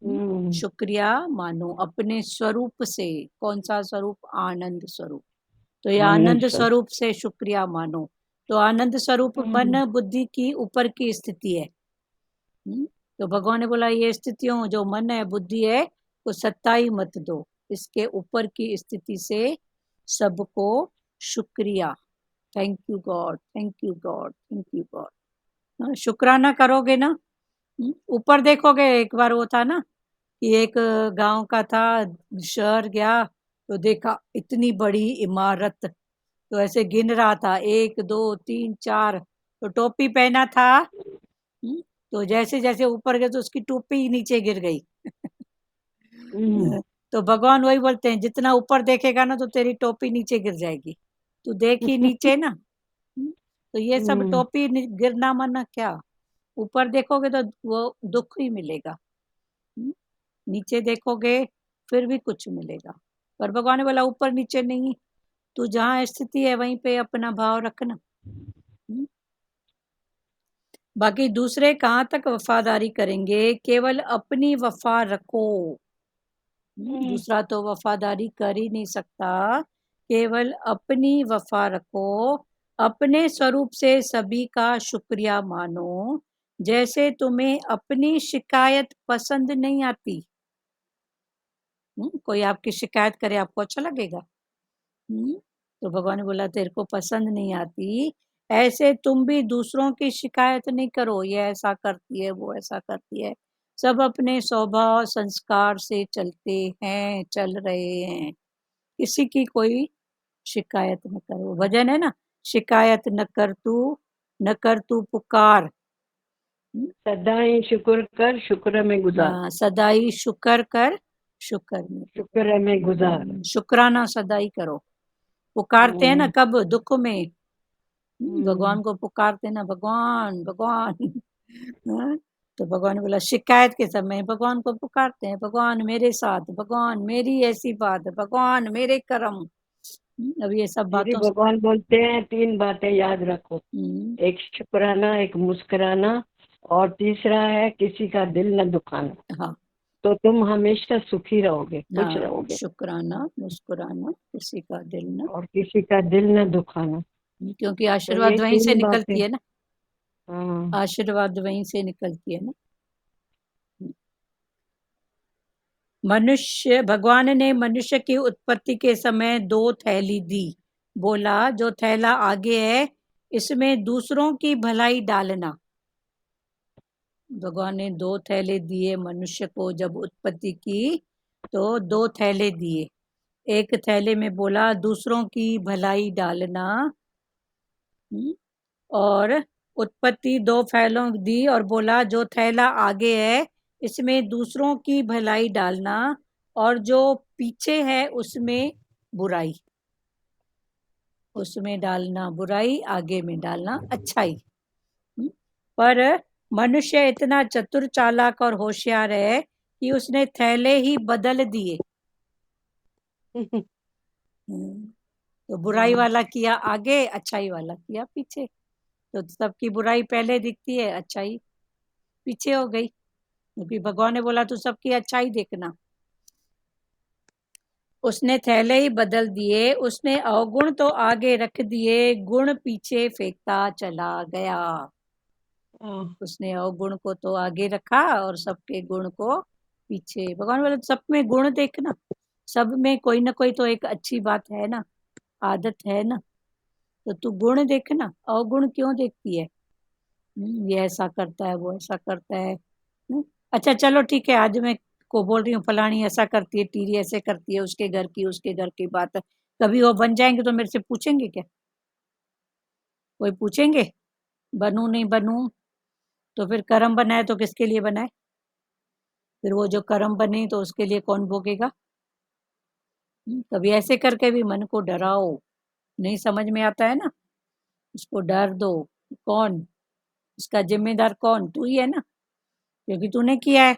हम्म, शुक्रिया मानो अपने स्वरूप से। कौन सा स्वरूप, आनंद स्वरूप। तो ये आनंद आनंद सर। स्वरूप से शुक्रिया मानो। तो आनंद स्वरूप हम्म मन बुद्धि की ऊपर की स्थिति है। तो भगवान ने बोला ये स्थितियों, जो मन है बुद्धि है, को सत्ताई मत दो, इसके ऊपर की स्थिति से सबको शुक्रिया। Thank you God, thank you God, thank you God. शुक्राना करोगे ना, ऊपर देखोगे। एक बार वो था ना कि एक गांव का था, शहर गया तो देखा इतनी बड़ी इमारत, तो ऐसे गिन रहा था, 1 2 3 4, तो टोपी पहना था। तो जैसे जैसे ऊपर गए तो उसकी टोपी नीचे गिर गई। तो भगवान वही बोलते हैं, जितना ऊपर देखेगा ना तो तेरी टोपी नीचे गिर जाएगी, तू देखी नीचे ना। तो ये सब टोपी गिरना माना क्या, ऊपर देखोगे तो वो दुख ही मिलेगा, नीचे देखोगे फिर भी कुछ मिलेगा। पर भगवान ने बोला ऊपर नीचे नहीं, तू जहाँ स्थिति है वहीं पे अपना भाव रखना। बाकी दूसरे कहाँ तक वफादारी करेंगे, केवल अपनी वफा रखो। दूसरा तो वफादारी कर ही नहीं सकता, केवल अपनी वफा रखो, अपने स्वरूप से सभी का शुक्रिया मानो। जैसे तुम्हें अपनी शिकायत पसंद नहीं आती, कोई आपकी शिकायत करे आपको अच्छा लगेगा? तो भगवान ने बोला तेरे को पसंद नहीं आती, ऐसे तुम भी दूसरों की शिकायत नहीं करो, ये ऐसा करती है, वो ऐसा करती है। सब अपने स्वभाव संस्कार से चलते हैं, चल रहे हैं, किसी की कोई शिकायत न करो। भजन है ना, शिकायत न कर तू पुकार। सदाई शुक्र कर, शुक्र में गुजार। हाँ, सदाई शुक्र कर, शुक्र में शुक्र में गुजार। शुक्राना सदाई करो। पुकारते हैं ना कब, दुख में भगवान को पुकारते हैं ना, भगवान भगवान। हाँ, तो भगवान ने बोला शिकायत के समय भगवान को पुकारते हैं, भगवान मेरे साथ, भगवान मेरी ऐसी बात, भगवान मेरे कर्म। अब ये सब दीदी बातों से भगवान बोलते हैं 3 बातें याद रखो, एक शुक्राना, एक मुस्कुराना, और तीसरा है किसी का दिल न दुखाना। हाँ तो तुम हमेशा सुखी रहोगे, खुश हाँ, रहोगे, शुक्राना मुस्कुराना, किसी का दिल न, और किसी का दिल न दुखाना। क्योंकि तो आशीर्वाद ये वहीं से 3 बातें। निकलती है ना, हाँ, आशीर्वाद वहीं से निकलती है ना। मनुष्य, भगवान ने मनुष्य की उत्पत्ति के समय 2 थैली दी, बोला जो थैला आगे है इसमें दूसरों की भलाई डालना। भगवान ने 2 थैले दिए मनुष्य को, जब उत्पत्ति की तो 2 थैले दिए। एक थैले में बोला दूसरों की भलाई डालना, और उत्पत्ति 2 थैलों दी और बोला जो थैला आगे है इसमें दूसरों की भलाई डालना, और जो पीछे है उसमें बुराई, उसमें डालना बुराई, आगे में डालना अच्छाई। पर मनुष्य इतना चतुर चालाक और होशियार है कि उसने थैले ही बदल दिए। तो बुराई वाला किया आगे, अच्छाई वाला किया पीछे, तो सबकी बुराई पहले दिखती है, अच्छाई पीछे हो गई, क्योंकि भगवान ने बोला तू सबकी अच्छाई देखना। उसने थैले ही बदल दिए, उसने अवगुण तो आगे रख दिए, गुण पीछे फेंकता चला गया। उसने अवगुण को तो आगे रखा और सबके गुण को पीछे। भगवान बोले सब में गुण देखना, सब में कोई ना कोई तो एक अच्छी बात है ना, आदत है ना, तो तू गुण देखना, अवगुण क्यों देखती है? ये ऐसा करता है, वो ऐसा करता है। अच्छा चलो ठीक है, आज मैं को बोल रही हूँ फलानी ऐसा करती है, टीरी ऐसे करती है, उसके घर की बात है। कभी वो बन जाएंगे तो मेरे से पूछेंगे क्या? कोई पूछेंगे? बनूं नहीं बनूं? तो फिर कर्म बनाए तो किसके लिए बनाए? फिर वो जो कर्म बने तो उसके लिए कौन भोगेगा? कभी ऐसे करके भी मन को डराओ, नहीं समझ में आता है ना, उसको डर दो। कौन इसका जिम्मेदार? कौन? तू ही है ना, क्योंकि तूने किया है।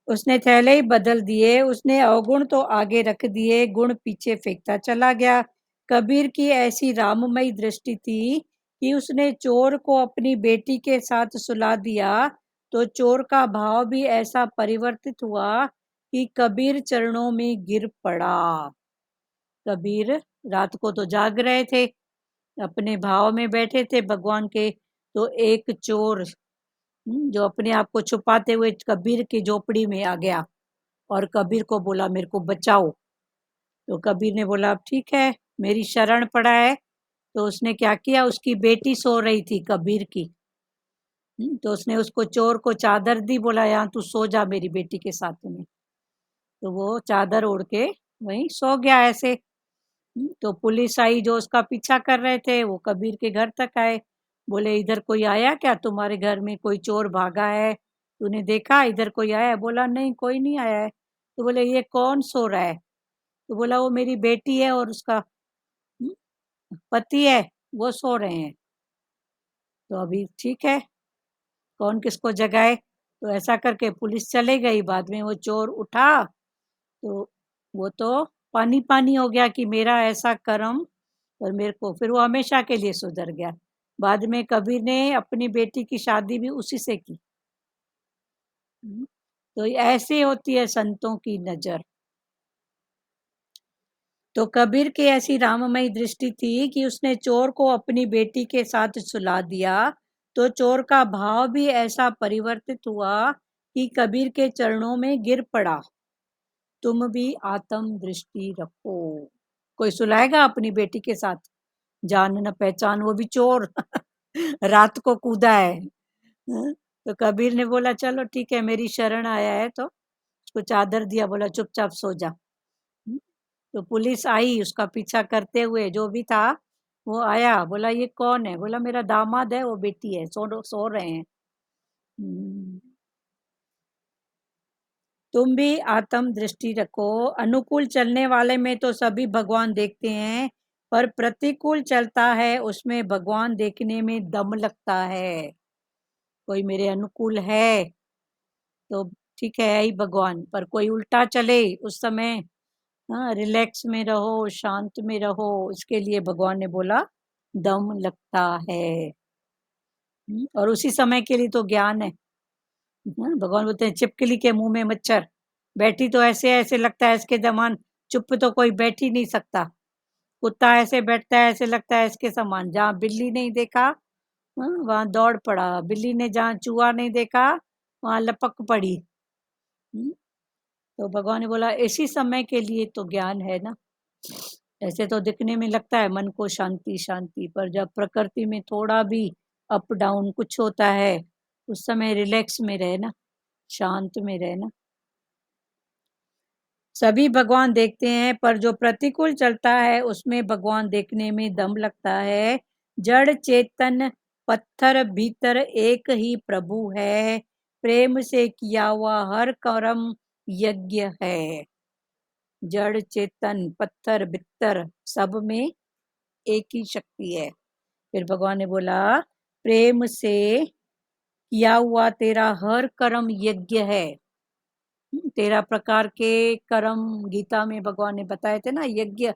उसने थैले ही बदल दिए, उसने अवगुण तो आगे रख दिए, गुण पीछे फेंकता चला गया। कबीर की ऐसी राममयी दृष्टि थी कि उसने चोर को अपनी बेटी के साथ सुला दिया, तो चोर का भाव भी ऐसा परिवर्तित हुआ कि कबीर चरणों में गिर पड़ा। कबीर रात को तो जाग रहे थे, अपने भाव में बैठे थे भगवान के, तो एक चोर जो अपने आप को छुपाते हुए कबीर की झोपड़ी में आ गया और कबीर को बोला मेरे को बचाओ। तो कबीर ने बोला ठीक है, मेरी शरण पड़ा है तो उसने क्या किया, उसकी बेटी सो रही थी कबीर की। तो उसने उसको चोर को चादर दी, बोला यहाँ तू सो जा मेरी बेटी के साथ में। तो वो चादर ओढ़ के वहीं सो गया ऐसे। तो पुलिस आई, जो उसका पीछा कर रहे थे वो कबीर के घर तक आए। बोले इधर कोई आया क्या, तुम्हारे घर में कोई चोर भागा है, तूने देखा इधर कोई आया है? बोला नहीं कोई नहीं आया है। तो बोले ये कौन सो रहा है? तो बोला वो मेरी बेटी है और उसका हम्म, पति है, वो सो रहे हैं। तो अभी ठीक है, कौन किसको जगाए। तो ऐसा करके पुलिस चले गई। बाद में वो चोर उठा तो वो तो पानी पानी हो गया कि मेरा ऐसा कर्म, और मेरे को फिर वो हमेशा के लिए सुधर गया। बाद में कबीर ने अपनी बेटी की शादी भी उसी से की। तो ऐसे होती है संतों की नजर। तो कबीर की ऐसी राममयी दृष्टि थी कि उसने चोर को अपनी बेटी के साथ सुला दिया। तो चोर का भाव भी ऐसा परिवर्तित हुआ कि कबीर के चरणों में गिर पड़ा। तुम भी आत्म दृष्टि रखो। कोई सुलाएगा अपनी बेटी के साथ, जान न पहचान, वो भी चोर रात को कूदा है। तो कबीर ने बोला चलो ठीक है, मेरी शरण आया है तो उसको चादर दिया, बोला चुपचाप सो जा। तो पुलिस आई उसका पीछा करते हुए, जो भी था वो आया। बोला ये कौन है? बोला मेरा दामाद है, वो बेटी है, सो रहे हैं। तुम भी आत्म दृष्टि रखो। अनुकूल चलने वाले में तो सभी भगवान देखते हैं, पर प्रतिकूल चलता है उसमें भगवान देखने में दम लगता है। कोई मेरे अनुकूल है तो ठीक है ही भगवान, पर कोई उल्टा चले उस समय रिलैक्स में रहो, शांत में रहो, इसके लिए भगवान ने बोला दम लगता है। और उसी समय के लिए तो ज्ञान है। भगवान बोलते हैं छिपकली के मुंह में मच्छर, बैठी तो ऐसे ऐसे लगता है इसके समान, चुप तो कोई बैठ ही नहीं सकता। कुत्ता ऐसे बैठता है ऐसे लगता है इसके समान, जहाँ बिल्ली नहीं देखा वहां दौड़ पड़ा, बिल्ली ने जहाँ चूहा नहीं देखा वहां लपक पड़ी। तो भगवान ने बोला इसी समय के लिए तो ज्ञान है ना। ऐसे तो दिखने में लगता है मन को शांति शांति, पर जब प्रकृति में थोड़ा भी अप डाउन कुछ होता है उस समय रिलैक्स में रहना, शांत में रहना। सभी भगवान देखते हैं, पर जो प्रतिकूल चलता है उसमें भगवान देखने में दम लगता है। जड़ चेतन पत्थर भीतर एक ही प्रभु है, प्रेम से किया हुआ हर कर्म यज्ञ है। जड़ चेतन पत्थर भीतर सब में एक ही शक्ति है। फिर भगवान ने बोला प्रेम से किया हुआ तेरा हर कर्म यज्ञ है। 13 प्रकार के कर्म गीता में भगवान ने बताए थे ना, यज्ञ।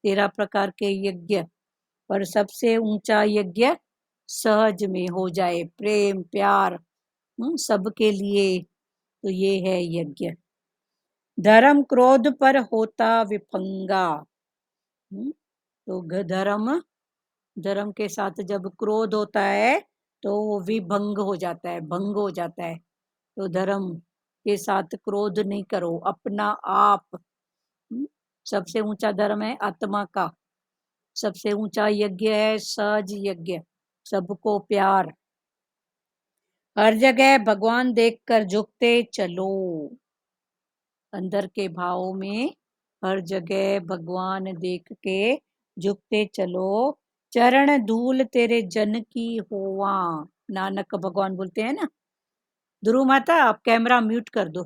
13 प्रकार के यज्ञ, पर सबसे ऊंचा यज्ञ सहज में हो जाए, प्रेम प्यार सबके लिए, तो ये है यज्ञ। धर्म क्रोध पर होता विफंगा। तो धर्म के साथ जब क्रोध होता है तो वो विभंग हो जाता है, भंग हो जाता है। तो धर्म के साथ क्रोध नहीं करो, अपना आप। सबसे ऊंचा धर्म है आत्मा का, सबसे ऊंचा यज्ञ है सहज यज्ञ, सबको प्यार। हर जगह भगवान देखकर झुकते चलो। अंदर के भाव में हर जगह भगवान देख के झुकते चलो। चरण धूल तेरे जन की होवा, नानक भगवान बोलते हैं ना। ध्रुव माता आप कैमरा म्यूट कर दो।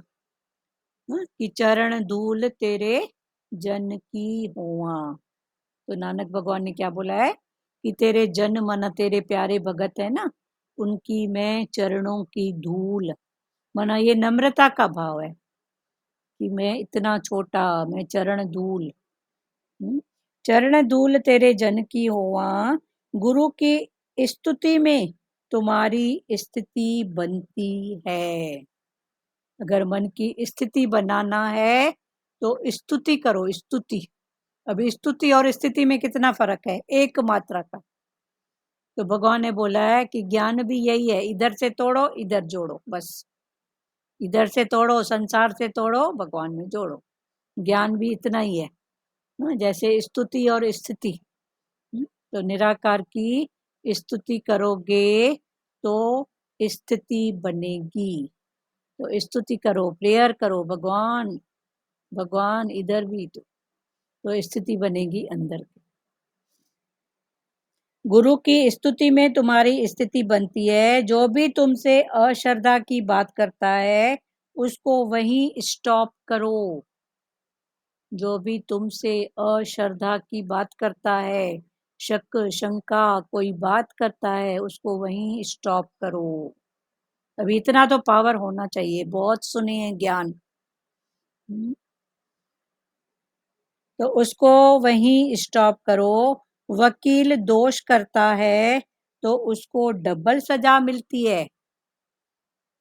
कि चरण धूल तेरे जन की होवा। तो नानक भगवान ने क्या बोला है कि तेरे जन मन तेरे प्यारे भगत है ना, उनकी मैं चरणों की धूल, मना ये नम्रता का भाव है कि मैं इतना छोटा, मैं चरण धूल। चरण धूल तेरे जन की होवा, गुरु की स्तुति में तुम्हारी स्थिति बनती है। अगर मन की स्थिति बनाना है तो स्तुति करो, स्तुति। अभी स्तुति और स्थिति में कितना फर्क है, एक मात्रा का। तो भगवान ने बोला है कि ज्ञान भी यही है, इधर से तोड़ो इधर जोड़ो, बस। इधर से तोड़ो संसार से तोड़ो, भगवान में जोड़ो। ज्ञान भी इतना ही है, जैसे स्तुति और स्थिति। तो निराकार की स्तुति करोगे तो स्थिति बनेगी। तो स्तुति करो, प्रेयर करो, भगवान भगवान इधर भी तो स्थिति बनेगी अंदर की। गुरु की स्तुति में तुम्हारी स्थिति बनती है। जो भी तुमसे अश्रद्धा की बात करता है उसको वहीं स्टॉप करो। जो भी तुमसे अश्रद्धा की बात करता है, शक शंका कोई बात करता है, उसको वहीं स्टॉप करो। अभी इतना तो पावर होना चाहिए, बहुत सुने हैं ज्ञान। तो उसको वहीं स्टॉप करो। वकील दोष करता है तो उसको डबल सजा मिलती है।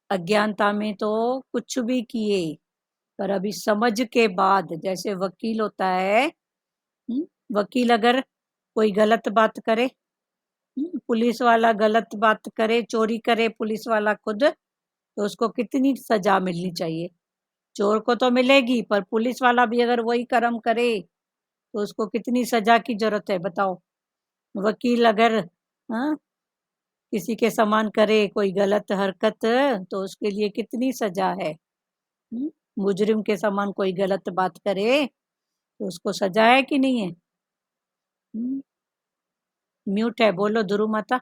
अज्ञानता में तो कुछ भी किए, पर अभी समझ के बाद, जैसे वकील होता है, वकील अगर कोई गलत बात करे, पुलिस वाला गलत बात करे, चोरी करे पुलिस वाला खुद, तो उसको कितनी सजा मिलनी चाहिए? चोर को तो मिलेगी, पर पुलिस वाला भी अगर वही कर्म करे तो उसको कितनी सजा की जरूरत है बताओ। वकील अगर हाँ किसी के समान करे कोई गलत हरकत तो उसके लिए कितनी सजा है। मुजरिम के समान कोई गलत बात करे तो उसको सजा है कि नहीं है? म्यूट है, बोलो ध्रुव माता।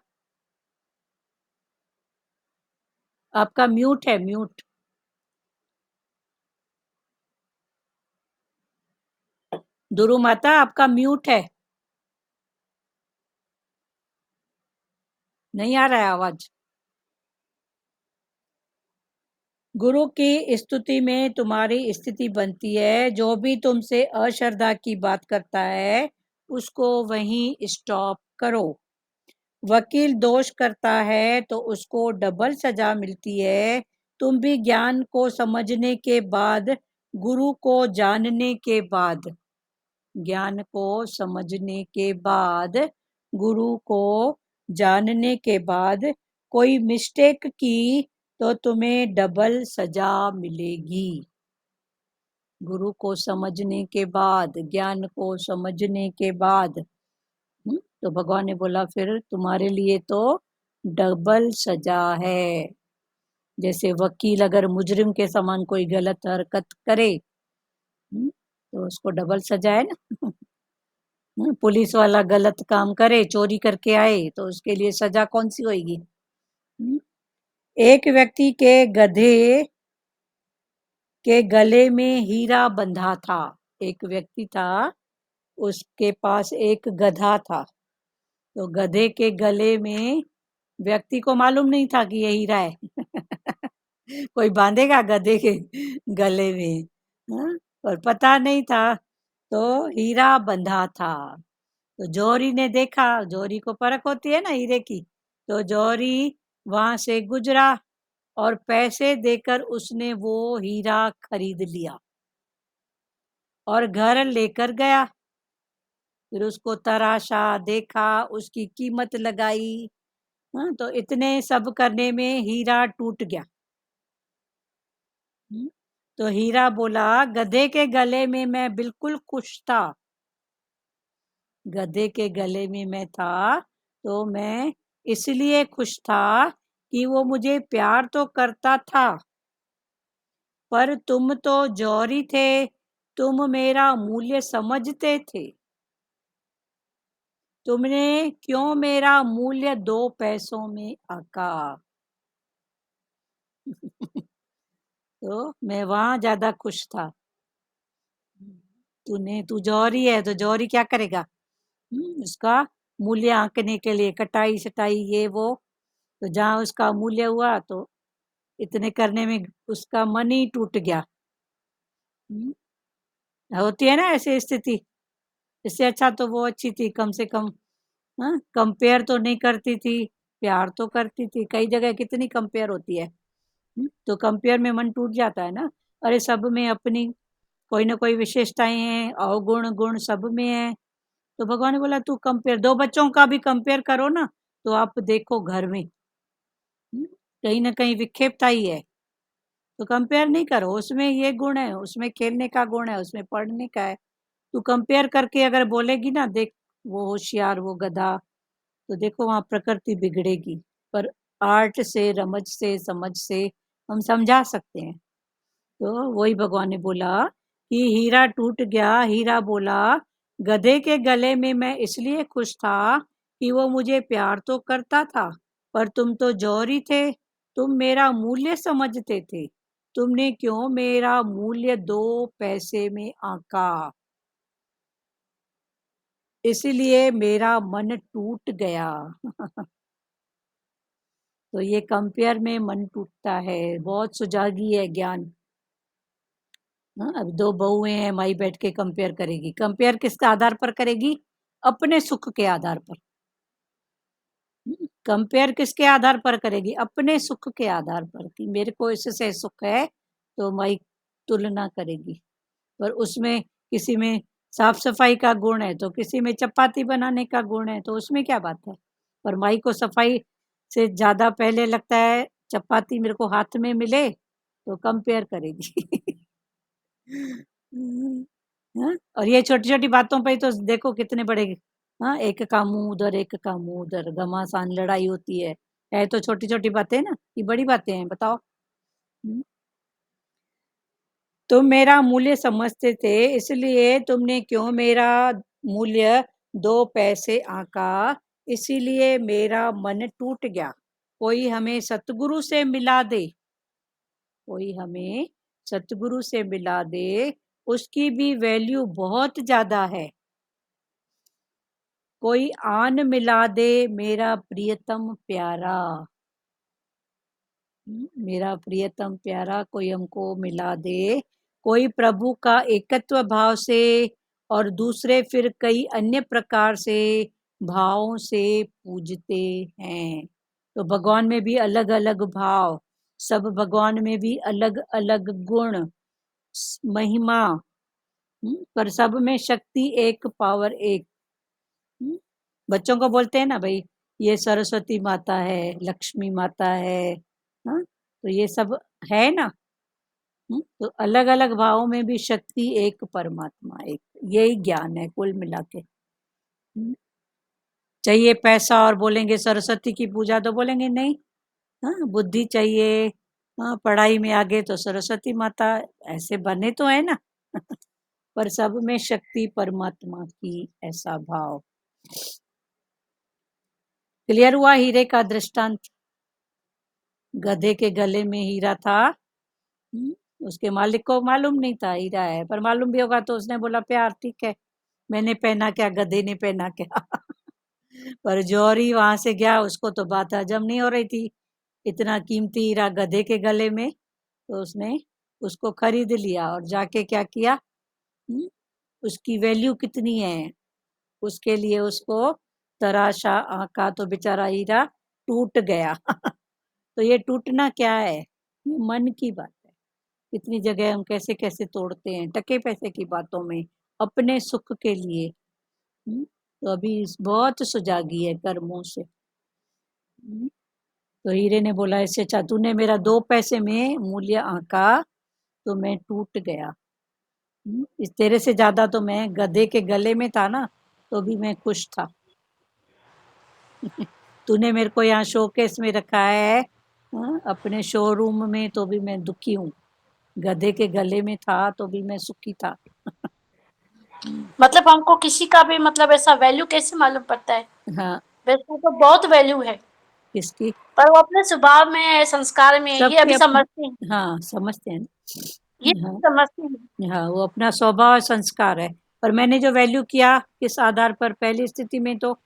आपका म्यूट है, म्यूट। ध्रुव माता आपका म्यूट है, नहीं आ रहा है आवाज। गुरु की स्तुति में तुम्हारी स्थिति बनती है। जो भी तुमसे अश्रद्धा की बात करता है उसको वहीं स्टॉप करो। वकील दोष करता है तो उसको डबल सजा मिलती है। तुम भी ज्ञान को समझने के बाद, गुरु को जानने के बाद, ज्ञान को समझने के बाद, गुरु को जानने के बाद कोई मिस्टेक की तो तुम्हें डबल सजा मिलेगी। गुरु को समझने के बाद, ज्ञान को समझने के बाद, तो भगवान ने बोला फिर तुम्हारे लिए तो डबल सजा है। जैसे वकील अगर मुजरिम के समान कोई गलत हरकत करे तो उसको डबल सजा है ना। पुलिस वाला गलत काम करे, चोरी करके आए, तो उसके लिए सजा कौन सी होगी? एक व्यक्ति के गधे के गले में हीरा बंधा था। एक व्यक्ति था, उसके पास एक गधा था। तो गधे के गले में, व्यक्ति को मालूम नहीं था कि ये हीरा है। कोई बांधेगा गधे के गले में? पर पता नहीं था, तो हीरा बंधा था। तो जौहरी ने देखा, जौहरी को परख होती है ना हीरे की, तो जौहरी वहां से गुजरा और पैसे देकर उसने वो हीरा खरीद लिया और घर लेकर गया। फिर उसको तराशा, देखा, उसकी कीमत लगाई। तो इतने सब करने में हीरा टूट गया। तो हीरा बोला, गधे के गले में मैं बिल्कुल खुश था। गधे के गले में मैं था तो मैं इसलिए खुश था कि वो मुझे प्यार तो करता था, पर तुम तो जौहरी थे, तुम मेरा मूल्य समझते थे। तुमने क्यों मेरा मूल्य 2 पैसों में आका? तो मैं वहां ज्यादा खुश था। तू जौहरी है तो जौहरी क्या करेगा? उसका मूल्य आंकने के लिए कटाई सटाई ये वो, तो जहाँ उसका मूल्य हुआ तो इतने करने में उसका मन ही टूट गया। होती है ना ऐसी स्थिति। इससे अच्छा तो वो अच्छी थी, कम से कम कंपेयर तो नहीं करती थी, प्यार तो करती थी। कई जगह कितनी कंपेयर होती है, तो कंपेयर में मन टूट जाता है ना। अरे सब में अपनी कोई ना कोई विशेषताएं हैं, अवगुण गुण सब में है। तो भगवान ने बोला तू कंपेयर, 2 बच्चों का भी कंपेयर करो ना, तो आप देखो घर में कहीं ना कहीं विक्षेपता ही है। तो कंपेयर नहीं करो, उसमें ये गुण है, उसमें खेलने का गुण है, उसमें पढ़ने का है। तू कंपेयर करके अगर बोलेगी ना, देख वो होशियार, वो गधा, तो देखो वहाँ प्रकृति बिगड़ेगी। पर आर्ट से, रमज से, समझ से हम समझा सकते हैं। तो वही भगवान ने बोला कि हीरा टूट गया। हीरा बोला, गधे के गले में मैं इसलिए खुश था कि वो मुझे प्यार तो करता था, पर तुम तो जौहरी थे, तुम मेरा मूल्य समझते थे, तुमने क्यों मेरा मूल्य 2 पैसे में आंका, इसलिए मेरा मन टूट गया। तो ये कंपेयर में मन टूटता है, बहुत सुजागी है ज्ञान। हाँ, अब 2 बहुएं हैं, माई बैठ के कंपेयर करेगी। कंपेयर किसके आधार पर करेगी? अपने सुख के आधार पर। कंपेयर किसके आधार पर करेगी? अपने सुख के आधार पर, कि मेरे को इससे सुख है, तो माई तुलना करेगी। पर उसमें किसी में साफ सफाई का गुण है, तो किसी में चपाती बनाने का गुण है, तो उसमें क्या बात है। पर माई को सफाई से ज्यादा पहले लगता है चपाती मेरे को हाथ में मिले, तो कंपेयर करेगी। हाँ? और ये छोटी छोटी बातों पे ही तो देखो कितने बड़े, हाँ, एक का मुंह उधर, एक का मुंह उधर, घमासान लड़ाई होती है तो छोटी छोटी बातें ना, ये बड़ी बातें हैं, बताओ। तुम मेरा मूल्य समझते थे, इसलिए तुमने क्यों मेरा मूल्य 2 पैसे आंका, इसीलिए मेरा मन टूट गया। कोई हमें सतगुरु से मिला दे, कोई हमें सतगुरु से मिला दे, उसकी भी वैल्यू बहुत ज्यादा है। कोई आन मिला दे मेरा प्रियतम प्यारा, मेरा प्रियतम प्यारा कोई हमको मिला दे। कोई प्रभु का एकत्व भाव से और दूसरे फिर कई अन्य प्रकार से भावों से पूजते हैं। तो भगवान में भी अलग अलग भाव, सब भगवान में भी अलग अलग गुण, महिमा, पर सब में शक्ति एक, पावर एक। बच्चों को बोलते हैं ना भाई, ये सरस्वती माता है, लक्ष्मी माता है, हाँ, तो ये सब है ना। तो अलग अलग भावों में भी शक्ति एक, परमात्मा एक, यही ज्ञान है कुल मिला के। चाहिए पैसा और बोलेंगे सरस्वती की पूजा, तो बोलेंगे नहीं। हाँ, बुद्धि चाहिए, हाँ, पढ़ाई में आगे तो सरस्वती माता, ऐसे बने तो है ना। पर सब में शक्ति परमात्मा की, ऐसा भाव। क्लियर हुआ हीरे का दृष्टांत? गधे के गले में हीरा था, उसके मालिक को मालूम नहीं था हीरा है, पर मालूम भी होगा तो उसने बोला प्यार, ठीक है, मैंने पहना क्या, गधे ने पहना क्या। पर जौहरी वहां से गया, उसको तो बात हजम नहीं हो रही थी, इतना कीमती हीरा गधे के गले में, तो उसने उसको खरीद लिया और जाके क्या किया, उसकी वैल्यू कितनी है, उसके लिए उसको तराशा, आंका, तो बेचारा हीरा टूट गया। तो ये टूटना क्या है? ये मन की बात है। कितनी जगह हम कैसे कैसे तोड़ते हैं, टके पैसे की बातों में, अपने सुख के लिए। तो अभी बहुत सुजागी है कर्मों से। तो हीरे ने बोला, इससे अच्छा तूने मेरा 2 पैसे में मूल्य आंका, तो मैं टूट गया। इस तेरे से ज्यादा तो मैं गधे के गले में था ना, तो भी मैं खुश था। तूने मेरे को यहाँ शोकेस में रखा है, अपने शोरूम में, तो भी मैं दुखी हूँ। गधे के गले में था तो भी मैं सुखी था। मतलब हमको किसी का भी मतलब ऐसा वैल्यू कैसे मालूम पड़ता है? हाँ, वैसे तो बहुत वैल्यू है, किसकी? पर वो अपने स्वभाव में है, संस्कार में है, ये सबके अभी समझते हैं, हाँ, समझते हैं ये ना। हाँ, समझते हैं। हाँ, वो अपना स्वभाव और संस्कार है। पर मैंने जो वैल्यू किया किस आधार पर? पहली स्थिति में तो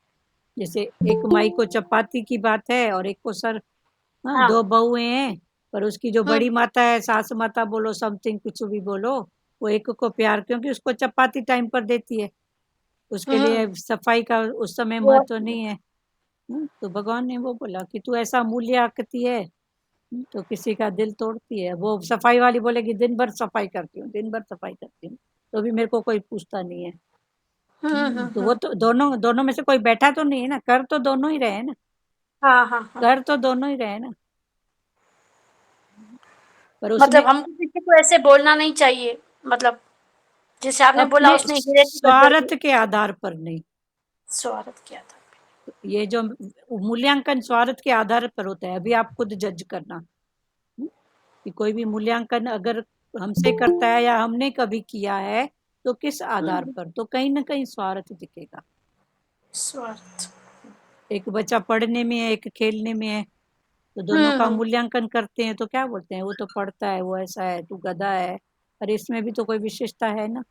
जैसे एक माई को चपाती की बात है और एक को सर, हाँ, हाँ, 2 बहुएं हैं, पर उसकी जो बड़ी हम्म, माता है, सास माता बोलो, समथिंग कुछ भी बोलो, वो एक को प्यार, क्योंकि उसको चपाती टाइम पर देती है, उसके लिए हम्म, सफाई का उस समय वो महत्व नहीं है। तो भगवान ने वो बोला कि तू ऐसा मूल्य आंकती है, तो किसी का दिल तोड़ती है। वो सफाई वाली बोलेगी दिन भर सफाई करती हूँ, दिन भर सफाई करती हूँ, तो भी मेरे को कोई पूछता नहीं है। तो वो तो दोनों दोनों में से कोई बैठा तो नहीं है ना, कर तो दोनों ही रहे ना, हाँ, हाँ, हाँ। कर तो दोनों ही रहे ना। पर उसमें मतलब हमको किसी को ऐसे बोलना नहीं चाहिए, मतलब जैसे आपने बोला अपने उसने हीरे की कदर की। स्वार्थ के आधार पर नहीं, स्वार्थ किया था। ये जो मूल्यांकन स्वार्थ के आधार पर होता है, अभी आप खुद जज करना कि कोई भी मूल्यांकन अगर हमसे करता है या हमने कभी किया है तो किस आधार पर, तो कहीं ना कहीं स्वार्थ दिखेगा। स्वार्थ। एक बच्चा पढ़ने में है, एक खेलने में है, तो दोनों का मूल्यांकन करते हैं तो क्या बोलते हैं, वो तो पढ़ता है, वो ऐसा है, तू गधा है। अरे इसमें भी तो कोई विशेषता है ना,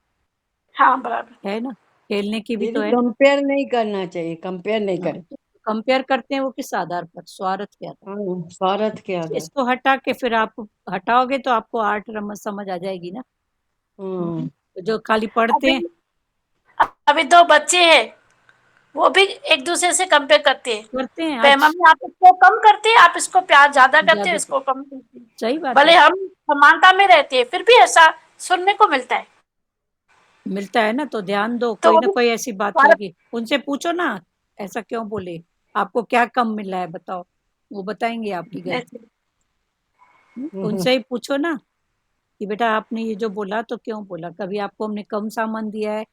हाँ बराबर। है ना, खेलने की भी तो दीदी है ना। कंपेयर नहीं करना चाहिए, कंपेयर नहीं हाँ, करें। तो कंपेयर करते हैं वो किस आधार पर, स्वार्थ के आधार हाँ, स्वार्थ के पर। आधार। इसको हटा के फिर आप हटाओगे तो आपको आर्ट रमज समझ आ जाएगी ना। तो जो खाली पढ़ते हैं, अभी दो बच्चे हैं, वो भी एक दूसरे से कंपेयर करते हैं। करते हैं आज मम्मी आप इसको कम करते हैं, आप इसको प्यार ज्यादा करते ज्यादा हैं, इसको कम करते हैं। सही बात भले है, हम समानता में रहते हैं, फिर भी ऐसा सुनने को मिलता है। मिलता है ना। तो ध्यान दो, तो कोई वो ना भी कोई ऐसी बात स्वार्थ। होगी, उनसे पूछो ना ऐसा क्यों बोले, आपको क्या कम मिला है बताओ, वो बताएंगे आपकी गलती। उनसे ही पूछो ना कि बेटा आपने ये जो बोला तो क्यों बोला, कभी आपको हमने कम सामान दिया है,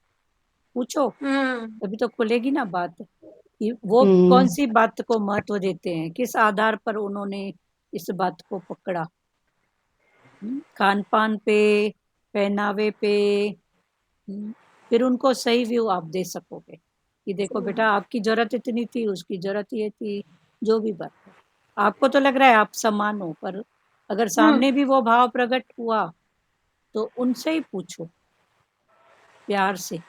पूछो, तभी तो खुलेगी ना बात कि वो कौन सी बात को महत्व देते हैं, किस आधार पर उन्होंने इस बात को पकड़ा। खान पान पे, पहनावे पे, फिर उनको सही व्यू आप दे सकोगे कि देखो बेटा आपकी जरूरत इतनी थी, उसकी जरूरत ये थी, जो भी बात है। आपको तो लग रहा है आप समान हो, पर अगर सामने भी वो भाव प्रकट हुआ तो उनसे ही पूछो, प्यार से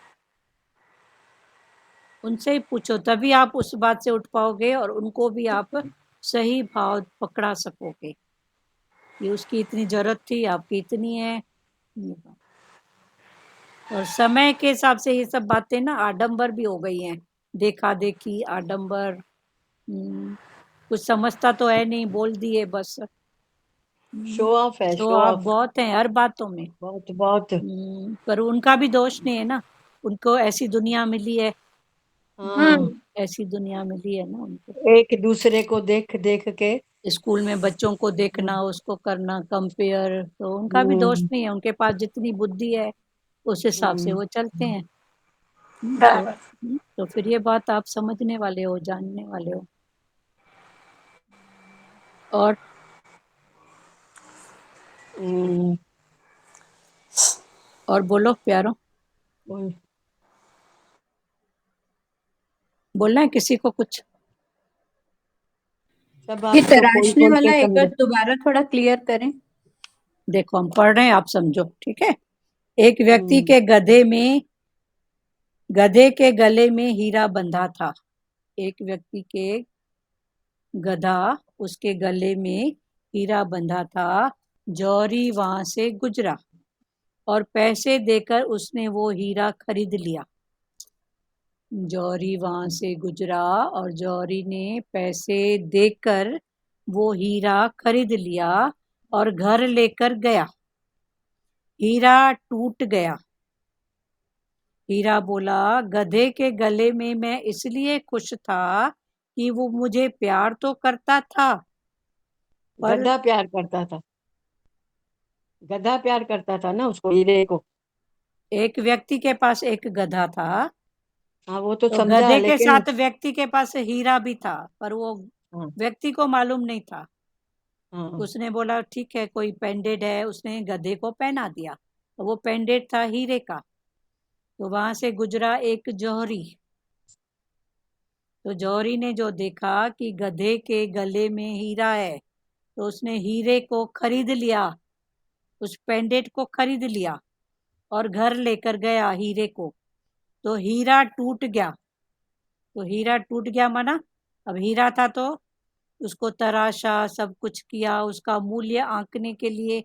उनसे ही पूछो, तभी आप उस बात से उठ पाओगे और उनको भी आप सही भाव पकड़ा सकोगे कि उसकी इतनी जरूरत थी, आपकी इतनी है। और समय के हिसाब से ये सब बातें ना आडंबर भी हो गई हैं, देखा देखी, आडंबर, कुछ समझता तो है नहीं, बोल दिए बस। शो ऑफ है, शो शो ऑफ ऑफ बहुत है हर बातों में। बहुत बहुत। पर उनका भी दोष नहीं है ना, उनको ऐसी दुनिया मिली है, हाँ, ऐसी दुनिया मिली है ना उनको। एक दूसरे को देख देख के स्कूल में बच्चों को देखना, उसको करना कंपेयर, तो उनका भी दोष हम्म, नहीं है, उनके पास जितनी बुद्धि है उस हिसाब से वो चलते हैं। बराबर। तो फिर ये बात आप समझने वाले हो, जानने वाले हो। और हम्म, और बोलो प्यारो, बोलना है किसी को कुछ। सब ये आप तो खोल तराशने खोल वाला के एक बार समझ। दोबारा थोड़ा क्लियर करें। देखो हम पढ़ रहे हैं, आप समझो, ठीक है। एक व्यक्ति के गधे के गले में हीरा बंधा था। एक व्यक्ति के गधा, उसके गले में हीरा बंधा था। जौहरी वहां से गुजरा और पैसे देकर उसने वो हीरा खरीद लिया। जौहरी वहां से गुजरा और जौहरी ने पैसे देकर वो हीरा खरीद लिया और घर लेकर गया। हीरा टूट गया। हीरा बोला, गधे के गले में मैं इसलिए खुश था कि वो मुझे प्यार तो करता था, पर गधा प्यार करता था, गधा प्यार करता था ना उसको, हीरे को। एक व्यक्ति के पास एक गधा था, हाँ वो तो तो समझा, गधे के लेकिन साथ व्यक्ति के पास हीरा भी था, पर वो हाँ व्यक्ति को मालूम नहीं था। हाँ उसने बोला ठीक है, कोई पेंडेंट है, उसने गधे को पहना दिया, तो वो पेंडेंट था हीरे का। तो वहां से गुजरा एक जौहरी, तो जौहरी ने जो देखा कि गधे के गले में हीरा है, तो उसने हीरे को खरीद लिया, उस पेंडेंट को खरीद लिया और घर लेकर गया हीरे को। तो हीरा टूट गया। तो हीरा टूट गया माना, अब हीरा था तो उसको तराशा, सब कुछ किया उसका मूल्य आंकने के लिए।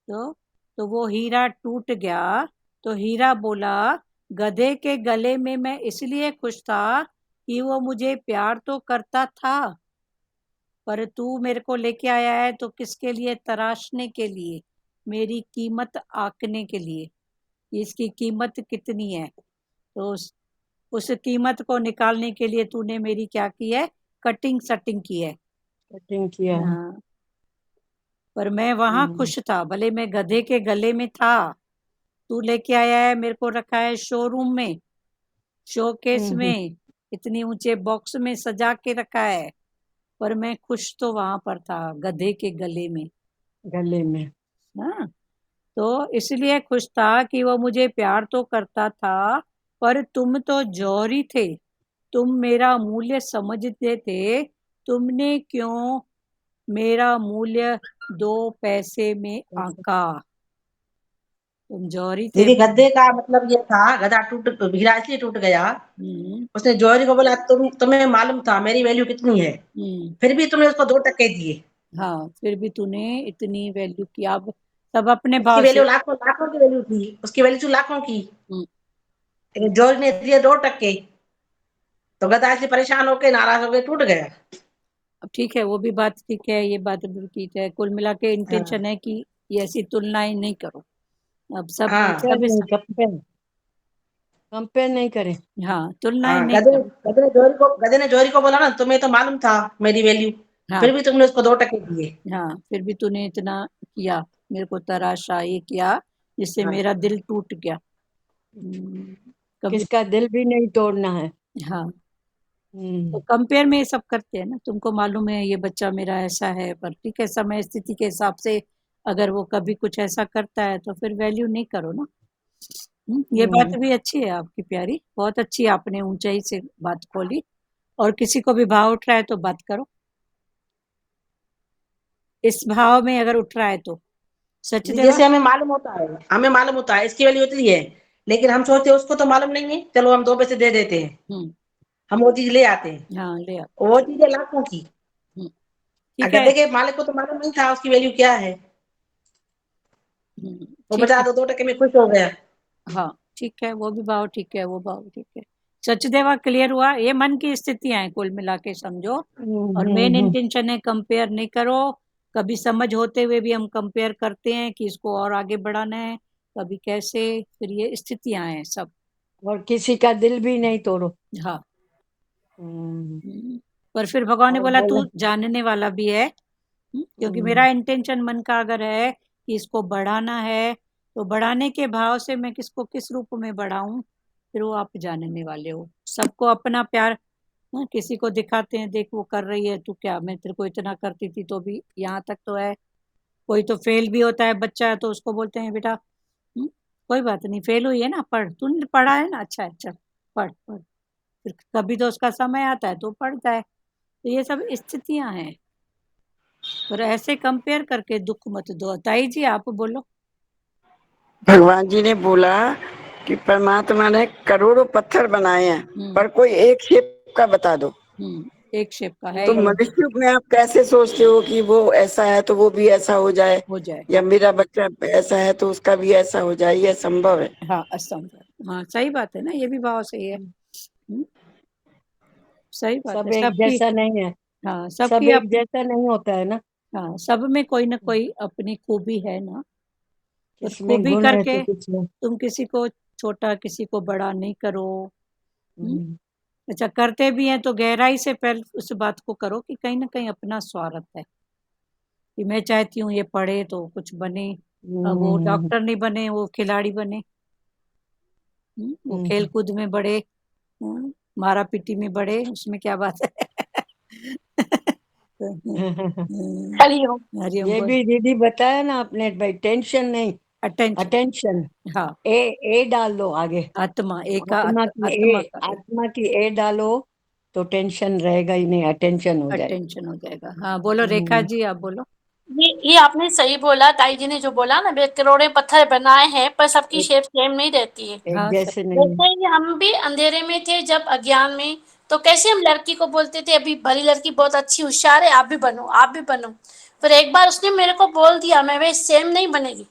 तो वो हीरा टूट गया। तो हीरा बोला, गधे के गले में मैं इसलिए खुश था कि वो मुझे प्यार तो करता था, पर तू मेरे को लेके आया है तो किसके लिए, तराशने के लिए, मेरी कीमत आंकने के लिए, इसकी कीमत कितनी है। तो उस कीमत को निकालने के लिए तूने मेरी क्या की है, कटिंग सटिंग की है। कटिंग किया है। हाँ, पर मैं वहां खुश था, भले मैं गधे के गले में था, तू लेके आया है, मेरे को रखा है शोरूम में, शोकेस में, इतनी ऊंचे बॉक्स में सजा के रखा है, पर मैं खुश तो वहां पर था, गधे के गले में। गले में। हाँ, तो इसलिए खुश था कि वो मुझे प्यार तो करता था, पर तुम तो जौहरी थे, तुम मेरा मूल्य समझते थे, तुमने क्यों मेरा मूल्य 2 पैसे में आंका। तुम जौहरी थे। दीदी गद्दे का मतलब ये था, गधा हीरा इसलिए टूट गया, उसने जौहरी को बोला तुम्हें मालूम था मेरी वैल्यू कितनी है, फिर भी तुमने उसको 2 टके दिए। हाँ, फिर भी तूने इतनी वैल्यू की। अब सब अपने उसकी भाव वैल्यू से। लाखों लाखों की वैल्यू थी, उसकी वैल्यू थी लाखों की, हम्म, लेकिन जौहरी ने दिए 2 टके, तो गधा इसलिए परेशान होकर नाराज होकर टूट गया। अब ठीक है, वो भी बात ठीक है, ये बात भी ठीक है। कुल मिला के इंटेंशन है कि ये ऐसी तुलनाएं नहीं करो। अब सब हाँ सब इस, कंपेयर नहीं करें। हाँ, तुलनाएं हाँ, नहीं करो। गधे ने जौहरी को बोला ना तुम्हें तो मालूम था मेरी वैल्यू, हाँ, फिर भी तुमने उसको 2 टके दिए। हाँ, फिर भी तूने इतना किया, मेरे को तराशा, ये किया जिससे हाँ, मेरा दिल टूट गया। कभी। किसका दिल भी नहीं तोड़ना है। हाँ, तो कंपेयर में ये सब करते हैं ना, तुमको मालूम है ये बच्चा मेरा ऐसा है, पर ठीक है, समय स्थिति के हिसाब से अगर वो कभी कुछ ऐसा करता है तो फिर वैल्यू नहीं करो ना। ये बात भी अच्छी है आपकी प्यारी, बहुत अच्छी, आपने ऊंचाई से बात खोली। और किसी को भी भाव उठ रहा है तो बात करो, इस भाव में अगर उठ रहा है तो सच देवा। जैसे हमें मालूम होता है इसकी वैल्यू होती है, लेकिन हम सोचते हैं उसको तो मालूम नहीं है, चलो हम 2 पैसे दे देते हैं, हम वो चीज ले आते हैं, हाँ, ले आओ। वो चीज है लाखों की। ठीक है। गधे के मालिक को तो मालूम नहीं था उसकी वैल्यू क्या है, वो ठीक बेचारा है। तो 2 टके में खुश हो गया। हाँ, ठीक है, वो भी भाव ठीक है, वो भाव ठीक है। सचदेवा क्लियर हुआ। ये मन की स्थितियां हैं कुल मिला के, समझो। और मेन इंटेंशन है कंपेयर नहीं करो। कभी समझ होते हुए भी हम कंपेयर करते हैं कि इसको और आगे बढ़ाना है, कभी कैसे, फिर ये स्थितियां हैं सब। और किसी का दिल भी नहीं तोड़ो। हाँ। पर फिर भगवान ने बोला तू जानने वाला भी है, क्योंकि मेरा इंटेंशन मन का अगर है कि इसको बढ़ाना है, तो बढ़ाने के भाव से मैं किसको किस रूप में बढ़ाऊं, फिर वो आप जानने वाले हो। सबको अपना प्यार, किसी को दिखाते हैं, देख वो कर रही है, तू क्या, मैं तेरे को इतना करती थी तो भी यहाँ तक तो है। कोई तो फेल भी होता है बच्चा, तो उसको बोलते हैं बेटा कोई बात नहीं, फेल हुई है ना, पढ़, तूने पढ़ा है ना, अच्छा है, चल पढ़ पढ़। फिर कभी तो उसका समय आता है तो पढ़ता है। तो ये सब स्थितियां हैं, पर ऐसे कंपेयर करके दुख मत दो। ताई जी आप बोलो। भगवान जी ने बोला कि परमात्मा ने करोड़ों पत्थर बनाए हैं, पर कोई एक शेप का बता दो। एक शेप का है तो मनुष्य में आप कैसे सोचते हो कि वो ऐसा है तो वो भी ऐसा हो जाए, या मेरा बच्चा ऐसा है तो उसका भी ऐसा हो जाए, ये असंभव है। हाँ, असंभव। हाँ, सही बात है ना, ये भी भाव सही है। सही बात सब है, एक सबकी। जैसा नहीं है। हाँ, सब सबकी एक जैसा नहीं होता है ना। हाँ, सब में कोई ना कोई अपनी खूबी है ना, पर किसमें खूबी गुण है करके तो कुछ नहीं। तुम किसी को छोटा, किसी को बड़ा नहीं करो। अच्छा, करते भी हैं तो गहराई से पहले उस बात को करो कि कहीं ना कहीं अपना स्वार्थ है, कि मैं चाहती हूँ ये पढ़े तो कुछ बने, वो डॉक्टर नहीं बने, वो खिलाड़ी बने, वो खेल कूद में बढ़े, मारा पीटी में बढ़े, उसमें क्या बात है। हरिओम। हरिओम ये बोल। भी दीदी बताया ना आपने भाई, टेंशन नहीं, अटेंशन। अटेंशन। हाँ, ए डाल लो आगे। आत्मा, एक आत्मा आत्मा का आत्मा की ए डालो तो टेंशन रहेगा ही नहीं, अटेंशन हो जाएगा। अटेंशन हो जाएगा। हाँ, बोलो रेखा जी, आप बोलो। ये आपने सही बोला, ताई जी ने जो बोला ना, वे करोड़े पत्थर बनाए हैं पर सबकी शेप सेम नहीं रहती है। एक हाँ, जैसे नहीं। जैसे ही हम भी अंधेरे में थे जब अज्ञान में, तो कैसे हम लड़की को बोलते थे अभी भली लड़की बहुत अच्छी होशियार है, आप भी बनो, आप भी बनो। फिर एक बार उसने मेरे को बोल दिया मैं वे सेम नहीं बनेगी,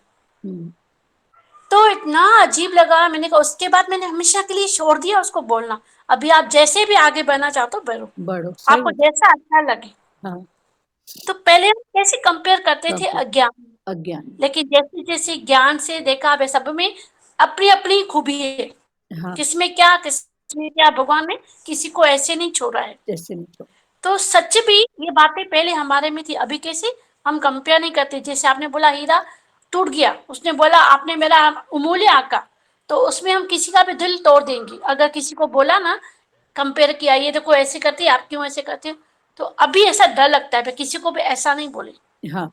तो इतना अजीब लगा। मैंने कहा, उसके बाद मैंने हमेशा के लिए छोड़ दिया उसको बोलना। अभी आप जैसे भी आगे बढ़ना चाहते हो बढ़ो, बढ़ो, सही आपको बात। जैसा अच्छा लगे। हाँ, तो पहले हम कैसे कंपेयर करते थे अज्ञान, अज्ञान। लेकिन जैसे जैसे ज्ञान से देखा वे सब में अपनी अपनी खूबी है, हाँ, किसमें क्या किसमें क्या, भगवान ने किसी को ऐसे नहीं छोड़ा है। जैसे नहीं तो। तो सच भी ये बातें पहले हमारे में थी, अभी कैसे हम कंपेयर नहीं करते। जैसे आपने बोला हीरा टूट गया, उसने बोला आपने मेरा अमूल्य आका, तो उसमें हम किसी का भी दिल तोड़ देंगे। अगर किसी को बोला ना कंपेयर किया, ये देखो ऐसे करती है, आप क्यों ऐसे करते हो। तो अभी ऐसा डर लगता है, किसी को भी ऐसा नहीं बोले। हाँ,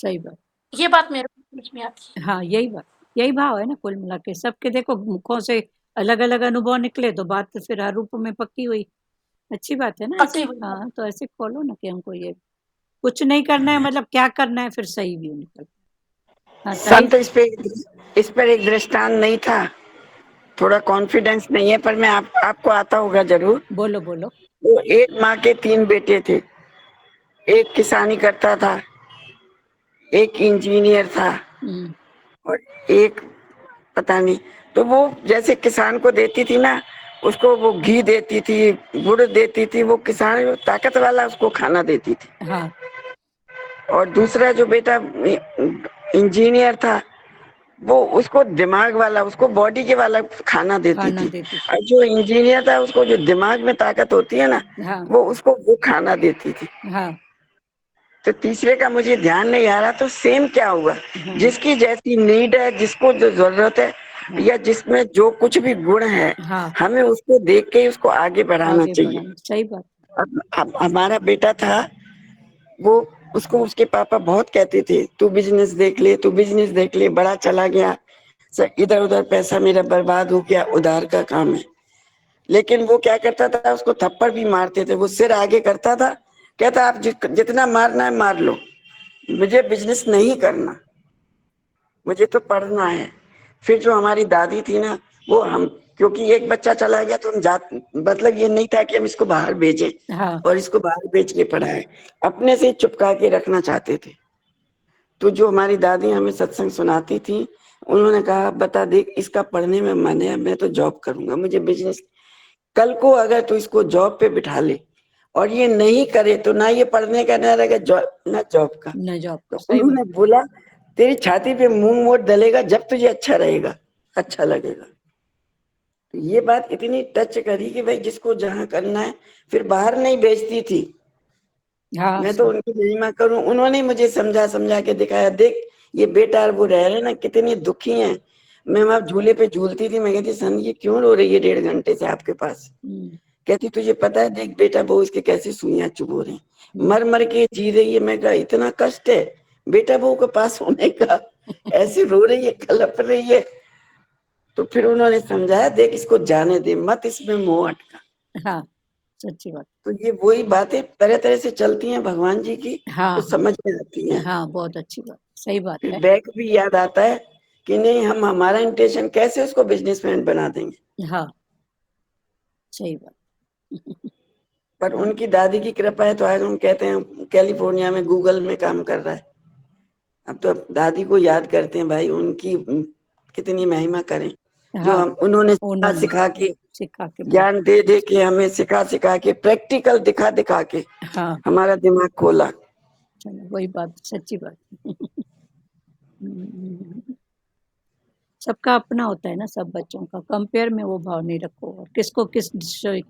सही बात। ये बात मेरे को समझ में आती है। हाँ, यही बात, यही भाव है ना कुल मिला के। सबके देखो मुखों से अलग-अलग अनुभव निकले तो बात तो फिर हर रूप में पक्की हुई। अच्छी बात है ना ऐसे। पक्की हुई। हाँ, तो ऐसे खोलो ना कि हमको ये कुछ नहीं करना है, मतलब क्या करना है, फिर सही भी निकल। हाँ, संत इस पर एक दृष्टांत नहीं था, थोड़ा कॉन्फिडेंस नहीं है, पर मैं आपको आता होगा जरूर। बोलो बोलो। वो एक माँ के 3 बेटे थे, एक किसानी करता था, एक इंजीनियर था, और एक पता नहीं। तो वो जैसे किसान को देती थी ना, उसको वो घी देती थी, गुड़ देती थी, वो किसान ताकत वाला उसको खाना देती थी। हाँ, और दूसरा जो बेटा इंजीनियर था, वो उसको दिमाग वाला, उसको बॉडी के वाला खाना देती थी। और जो इंजीनियर था, उसको जो दिमाग में ताकत होती है ना, हाँ, वो उसको वो खाना देती थी। हाँ, तो तीसरे का मुझे ध्यान नहीं आ रहा। तो सेम क्या हुआ, जिसकी जैसी नीड है, जिसको जो जरूरत है, या जिसमें जो कुछ भी गुण है, हाँ, हमें उसको देख के उसको आगे बढ़ाना आगे चाहिए। बढ़ाना, सही बात। अब हमारा बेटा था, वो उसको उसके पापा बहुत कहते थे, तू बिजनेस देख ले, तू बिजनेस देख ले, बड़ा चला गया, इधर उधर पैसा मेरा बर्बाद हो गया, उधार का काम है। लेकिन वो क्या करता था, उसको थप्पड़ भी मारते थे, वो सिर आगे करता था, कहता आप जितना मारना है मार लो, मुझे बिजनेस नहीं करना, मुझे तो पढ़ना है। फिर जो हमारी दादी थी ना, वो हम, क्योंकि एक बच्चा चला गया तो हम मतलब ये नहीं था कि हम इसको बाहर भेजें, हाँ, और इसको बाहर भेज के पढ़ाए, अपने से चुपका के रखना चाहते थे। तो जो हमारी दादी हमें सत्संग सुनाती थी, उन्होंने कहा, बता देख, इसका पढ़ने में मन है, मैं तो जॉब करूंगा, मुझे बिजनेस। कल को अगर तू इसको जॉब पे बिठा ले और ये नहीं करे, तो ना ये पढ़ने का ना रहेगा, ना जॉब का। न जॉब, तो सही उन्होंने बात। बोला, तेरी छाती पे मूंग मोट डलेगा जब तुझे अच्छा रहेगा, अच्छा लगेगा। तो ये बात इतनी टच करी कि भाई जिसको जहां करना है, फिर बाहर नहीं भेजती थी। हाँ, मैं तो उनकी महिमा करूं, उन्होंने मुझे समझा समझा के दिखाया, देख ये बेटा और वो रह रहे ना, कितनी दुखी हैं। मैं वहां झूले पे झूलती थी, मैं कहती, सन ये क्यों रो रही है 1.5 घंटे से आपके पास? कहती, तुझे पता है, देख बेटा बहू इसके कैसे सुइयां चुभो रही, मर मर के जी रही है। मैं कहा, इतना कष्ट है बेटा बहू के पास होने का, ऐसे रो रही है, कलप रही है। तो फिर उन्होंने समझाया, देख इसको जाने दे, मत इसमें मोह अटका। हाँ, सच्ची बात। तो ये वही बातें तरह तरह से चलती हैं भगवान जी की, हाँ, तो समझ में आती हैं। हाँ, बहुत अच्छी बात, सही बात फिर है। बैक भी याद आता है कि नहीं, हम हमारा इंटेंशन कैसे उसको बिजनेसमैन बना देंगे। हाँ, सही बात। पर उनकी दादी की कृपा है, तो आज हम कहते हैं कैलिफोर्निया में गूगल में काम कर रहा है। अब तो दादी को याद करते हैं, भाई उनकी कितनी महिमा करें, जो हाँ, हम उन्होंने उन्होंने सिखा के, सिखा के ज्ञान दे दे के, हमें सिखा सिखा के, प्रैक्टिकल दिखा दिखा के हाँ, हमारा दिमाग खोला। चलो वही बात, सच्ची बात। सबका अपना होता है ना, सब बच्चों का कंपेयर में वो भाव नहीं रखो। और किसको किस,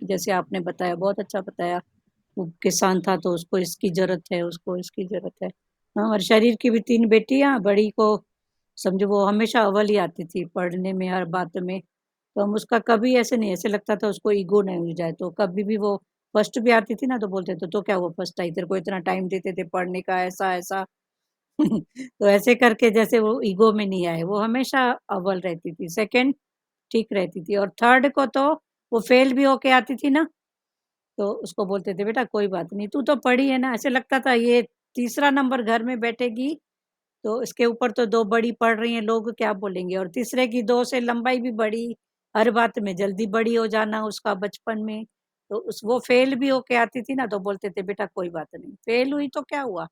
जैसे आपने बताया, बहुत अच्छा बताया, वो किसान था तो उसको इसकी जरूरत है, उसको इसकी जरूरत है। हाँ, और शरीर की भी 3 बेटियां, बड़ी को समझो वो हमेशा अव्वल ही आती थी पढ़ने में, हर बात में। तो हम उसका कभी ऐसे नहीं, ऐसे लगता था उसको ईगो नहीं हो जाए, तो कभी भी वो फर्स्ट भी आती थी ना तो बोलते थे, तो क्या वो फर्स्ट आई, तेरे को इतना टाइम देते थे पढ़ने का, ऐसा ऐसा। तो ऐसे करके जैसे वो ईगो में नहीं आए, वो हमेशा अव्वल रहती थी, सेकंड ठीक रहती थी, और थर्ड को तो वो फेल भी होके आती थी ना, तो उसको बोलते थे, बेटा कोई बात नहीं, तू तो पढ़ी है ना। ऐसे लगता था ये तीसरा नंबर घर में बैठेगी तो इसके ऊपर तो 2 बड़ी पढ़ रही हैं, लोग क्या बोलेंगे। और तीसरे की 2 से लंबाई भी बड़ी, हर बात में जल्दी बड़ी हो जाना उसका बचपन में। तो उस वो फेल भी होके आती थी ना, तो बोलते थे, बेटा कोई बात नहीं, फेल हुई तो क्या हुआ।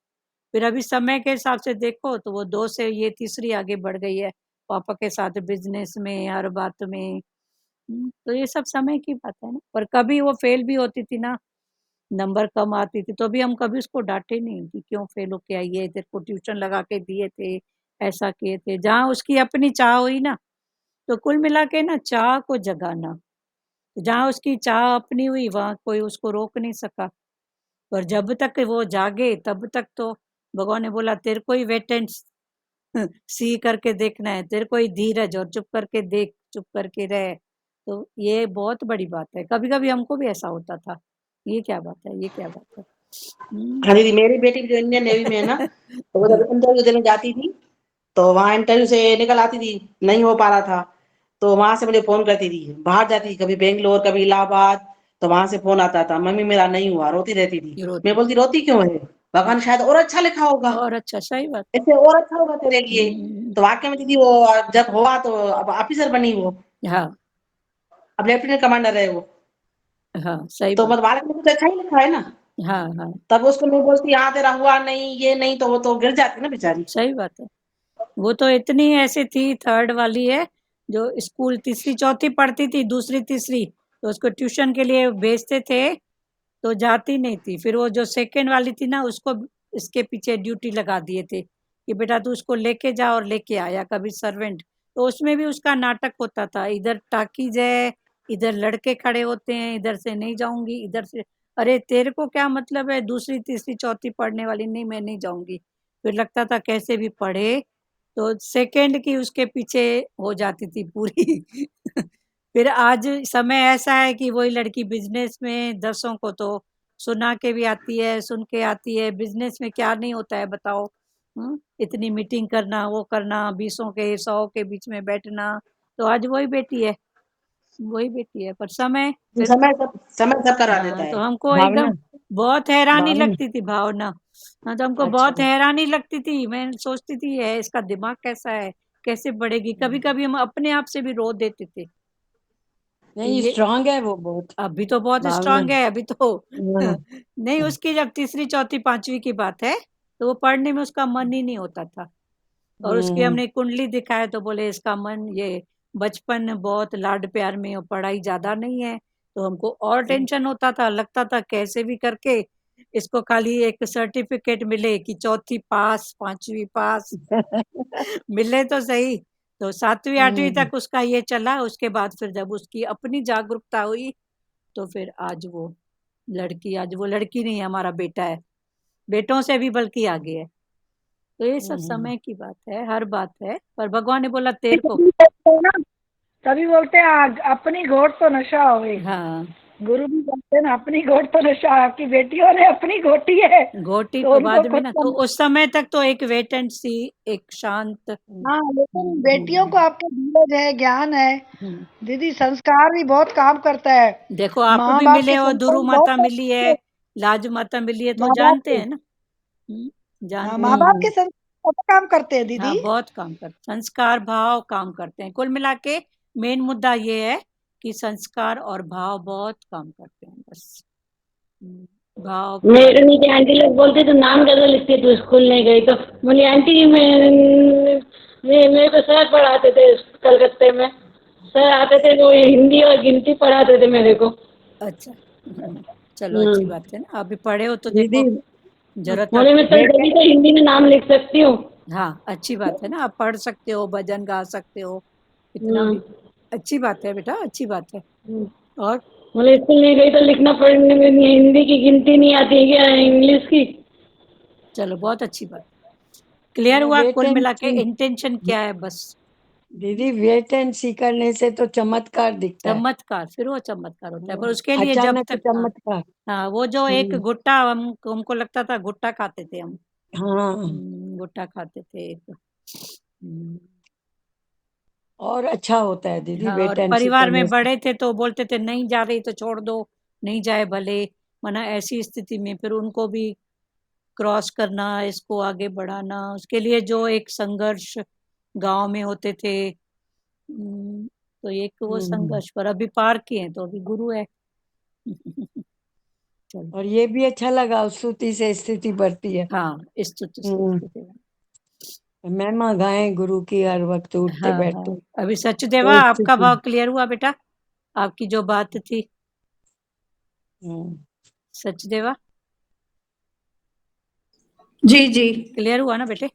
फिर अभी समय के हिसाब से देखो तो वो 2 से ये तीसरी आगे बढ़ गई है, पापा के साथ बिज़नेस में, हर बात में। तो ये सब समय की बात है ना। पर कभी वो फेल भी होती थी ना, नंबर कम आती थी, तो भी हम कभी उसको डाँटे नहीं कि क्यों फेल होके आई है, तेरे को ट्यूशन लगा के दिए थे, ऐसा किए थे। जहाँ उसकी अपनी चाह हुई ना, तो कुल मिला के ना चाह को जगाना, जहाँ उसकी चाह अपनी हुई वहाँ कोई उसको रोक नहीं सका। पर जब तक वो जागे तब तक तो भगवान ने बोला, तेरे को ही वेट एंड सी करके देखना है, तेरे को ही धीरज और चुप करके देख, चुप करके रह। तो ये बहुत बड़ी बात है। कभी-कभी हमको भी ऐसा होता था, ये क्या बात है, ये क्या बात है? हाँ दीदी, मेरी बेटी भी जो इंडियन नेवी में है ना, तो वो जब इंटरव्यू देने जाती थी, तो वहाँ इंटरव्यू से निकल आती थी, नहीं हो पा रहा था, तो वहाँ से मुझे फ़ोन करती थी। बाहर जाती थी, कभी बैंगलोर, कभी इलाहाबाद, तो वहाँ से फ़ोन आता था, "मम्मी मेरा नहीं हुआ", रोती रहती थी। मैं रोती बोलती, "रोती क्यों है? भगवान शायद और अच्छा लिखा होगा, और अच्छा, सही बात। इससे और अच्छा होगा तेरे लिए।" हुँ, तो वाक़ई में दीदी वो जब हुआ तो अब ऑफ़िसर बनी वो, हाँ, अब लेफ्टिनेंट कमांडर है वो। हाँ, सही तो बात। मतलब भारत में कुछ अच्छा ही लिखा है ना, हाँ, हाँ, तब उसको मैं बोलती, "हाँ, तेरा हुआ नहीं, ये नहीं", तो वो तो गिर जाती ना बेचारी। सही बात है। वो तो इतनी ऐसी थी, थर्ड वाली है, जो स्कूल तीसरी-चौथी पढ़ती थी, दूसरी-तीसरी, तो उसको ट्यूशन के लिए भेजते थे, तो जाती नहीं थी। फिर वो जो सेकंड वाली थी ना, उसको इसके पीछे ड्यूटी लगा दिए थे कि बेटा तू उसको लेके जा और लेके आ, या कभी सर्वेंट। तो उसमें भी उसका नाटक होता था, इधर टाकीज है, इधर लड़के खड़े होते हैं, इधर से नहीं जाऊंगी, इधर से, अरे तेरे को क्या मतलब है, दूसरी तीसरी चौथी पढ़ने वाली, नहीं मैं नहीं जाऊंगी। फिर लगता था कैसे भी पढ़े, तो सेकंड की उसके पीछे हो जाती थी पूरी। फिर आज समय ऐसा है कि वही लड़की बिजनेस में, दसों को तो सुना के भी आती है, सुन के आती है। बिजनेस में क्या नहीं होता है बताओ। इतनी मीटिंग करना, वो करना, बीसों के सौ के बीच में बैठना, तो आज वही बेटी है, वही बेटी है। पर समय फिर समय सब करवा देता हाँ, तो है। हमको भावना, एकदम बहुत हैरानी भावना। लगती थी, भावना। हाँ, तो हमको बहुत अच्छा। हैरानी लगती थी। मैं सोचती थी है इसका दिमाग कैसा है, कैसे बढ़ेगी। कभी-कभी हम अपने आप से भी रो देते थे कि नहीं, ये स्ट्रांग है वो बहुत। अभी तो बहुत भावना। स्ट्रांग है, अभी तो हाँ। नहीं, उसकी जब तीसरी, चौथी, पांचवी की बात है, तो वो पढ़ने में उसका मन ही नहीं होता था। और उसकी हम्म। हमने कुंडली दिखाया तो बोले इसका मन, ये बचपन बहुत लाड प्यार में और पढ़ाई ज्यादा नहीं है। तो हमको और टेंशन होता था, लगता था कैसे भी करके इसको खाली एक सर्टिफिकेट मिले कि चौथी पास, पांचवी पास, मिले तो सही। तो सातवीं आठवीं हम्म। तक उसका ये चला। उसके बाद फिर जब उसकी अपनी जागरूकता हुई, तो फिर आज वो लड़की, आज वो लड़की नहीं, हमारा बेटा है, बेटों से भी बल्कि आगे है। तो ये सब हम्म। समय की बात है, हर बात है, पर भगवान ने बोला तेरे को। तभी बोलते हैं ना, तभी बोलते हैं अपनी घोट तो नशा होवे। हाँ, गुरु भी बोलते हैं ना, अपनी घोट तो नशा, आपकी बेटियों ने अपनी घोटी है, घोटी तो तो उनको बाद में खुद ना, तो करना। उस समय तक तो एक वेट एंड सी, एक शांत। हाँ, लेकिन हम्म, बेटियों को आपके धीरज है, ज्ञान है हम्म। दीदी, संस्कार भी बहुत काम करता है। देखो आप माँ भी बाप मिले के हो, संस्कार दुरु बहुत माता काम मिली करते है, हैं, लाजू माता मिली है, तो माँ बाप जानते के। हैं ना। हाँ, जानते माँ हैं। बाप के संस्कार बहुत काम करते हैं हाँ, दीदी। बहुत काम करते, संस्कार भाव काम करते हैं। कुल मिला के मेन मुद्दा ये है कि संस्कार और भाव बहुत काम करते हैं, बस। भाव प्यार। मेरे नीचे आंटी लोग बोलते तो नाम कैसे लिखती तू स्कूल नहीं गई, तो बोली आंटी मेरे को सर पढ़ाते थे कलकत्ते में, सर आते थे वो हिंदी और गिनती पढ़ाते थे मेरे को। अच्छा। चलो अच्छी बात है ना, अभी पढ़े हो तो दीदी, देखो जरूरत बोले मैं आपको। तो तभी तो हिंदी में नाम लिख सकती हूँ। हाँ, अच्छी बात है ना, आप पढ़ सकते हो, भजन गा सकते हो, इतना हम्म। भी अच्छी बात है बेटा, अच्छी बात है। और बोले स्कूल नहीं गई तो लिखना पढ़ने में हिंदी की गिनती नहीं आती है क्या, इंग्लिश की। चलो बहुत अच्छी बात, क्लियर नहीं, हुआ वेट कुल एंड मिला के सी। इंटेंशन क्या है, बस। दीदी, वेट एंड सी करने से तो चमत्कार दिखता है। चमत्कार, फिर वो चमत्कार होता है, पर उसके लिए जब अचानक तक, हाँ, चमत्कार। हाँ, वो जो एक हम्म। गुट्टा, हमको लगता था गुट्टा खाते थे हम। हाँ। गुट्टा खाते थे एक। और अच्छा होता है दीदी, हाँ, वेट और एंड सी परिवार करने में से। बड़े थे तो बोलते थे नहीं जा रही तो छोड़ दो, नहीं जाए भले। मना ऐसी स्थिति में फिर उनको भी क्रॉस करना, इसको आगे बढ़ाना, उसके लिए जो एक संघर्ष गांव में होते थे। तो एक वो हम्म। संघर्ष पर अभी पार किए हैं, तो अभी गुरु है। चलो। और ये भी अच्छा लगा, स्तुति से स्थिति बढ़ती है। हाँ, स्तुति से हम्म। स्तुति। महिमा गाएं गुरु की हर वक्त उठते हाँ, हाँ, बैठते। अभी सचदेवा तो आपका स्तुति। भाव क्लियर हुआ बेटा, आपकी जो बात थी। हम्म। सचदेवा जी जी। क्लियर हुआ ना बेटे।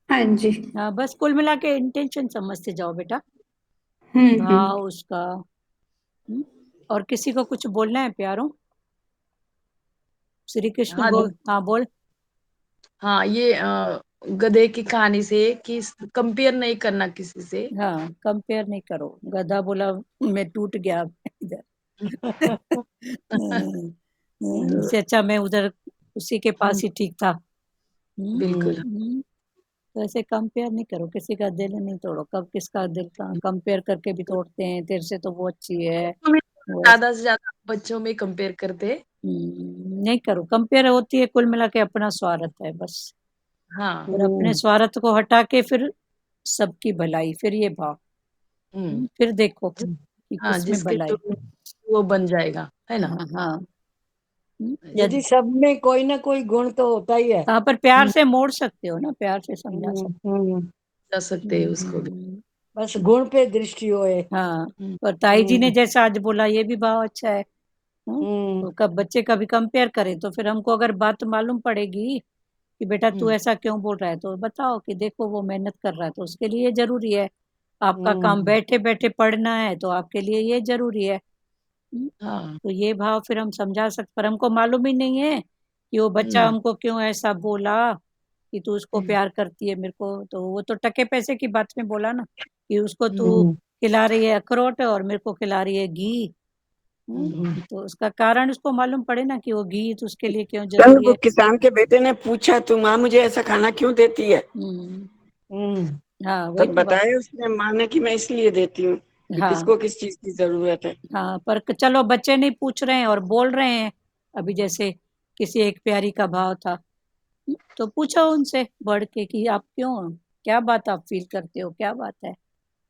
हाँ जी। हाँ, बस कुल मिला के इंटेंशन समझते जाओ बेटा, हम्म। भाव उसका। और किसी को कुछ बोलना है प्यारों, श्री कृष्ण हाँ गो, दीदी। हाँ बोल। हाँ ये गधे की कहानी से कि कंपेयर नहीं करना किसी से। हाँ, कंपेयर नहीं करो। गधा बोला मैं टूट गया इधर। इससे अच्छा मैं उधर उसी के पास ही ठीक था। बिल्कुल। तो ऐसे कंपेयर नहीं करो, किसी का दिल नहीं तोड़ो। कब किसका दिल कंपेयर करके भी तोड़ते हैं, तेरे से तो वो अच्छी है। वो ज्यादा से ज्यादा बच्चों में कंपेयर करते। नहीं करो कंपेयर। होती है कुल मिला के अपना स्वार्थ है बस। हाँ। और अपने स्वार्थ को हटा के फिर सबकी भलाई, फिर ये भाव। फिर देखो कि हाँ, किसमें जिसके भलाई। जो वो बन जाएगा, है ना। हाँ हाँ। दीदी सब में कोई ना कोई गुण तो होता ही है। हाँ, पर प्यार से मोड़ सकते हो ना, प्यार से समझा सकते जा सकते हैं उसको भी। हो। बस गुण पे दृष्टि होए। हाँ, पर ताई जी ने जैसा आज बोला ये भी भाव अच्छा है। तो कब बच्चे कभी कंपेयर करें तो फिर हमको अगर बात मालूम पड़ेगी कि बेटा तू ऐसा क्यों बोल रहा है, तो बताओ कि देखो वो मेहनत कर रहा है तो उसके लिए जरूरी है। आपका काम बैठे बैठे पढ़ना है तो आपके लिए ये जरूरी है। हाँ। तो ये भाव फिर हम समझा सकते, पर हमको मालूम ही नहीं है कि वो बच्चा हमको क्यों ऐसा बोला कि तू उसको प्यार करती है मेरे को। तो वो तो टके पैसे की बात में बोला ना कि उसको तू खिला रही है अखरोट और मेरे को खिला रही है घी। तो उसका कारण उसको मालूम पड़े ना कि वो घी तो उसके लिए क्यों कल जरूरी वो है। किसान के बेटे ने पूछा, तू माँ मुझे ऐसा खाना क्यों देती है? हाँ वही तब तो बात। बताया उसने माँ ने कि मैं इसलिए देती हूँ कि हाँ किसको किस चीज की जरूरत है। हाँ, पर चलो बच्चे नहीं पूछ रहे हैं और बोल रहे हैं। अभी जैसे किसी एक प्यारी का भाव था, तो पूछो उनसे बढ़ के कि आप क्यों, क्या बात आप फील करते हो, क्या बात है।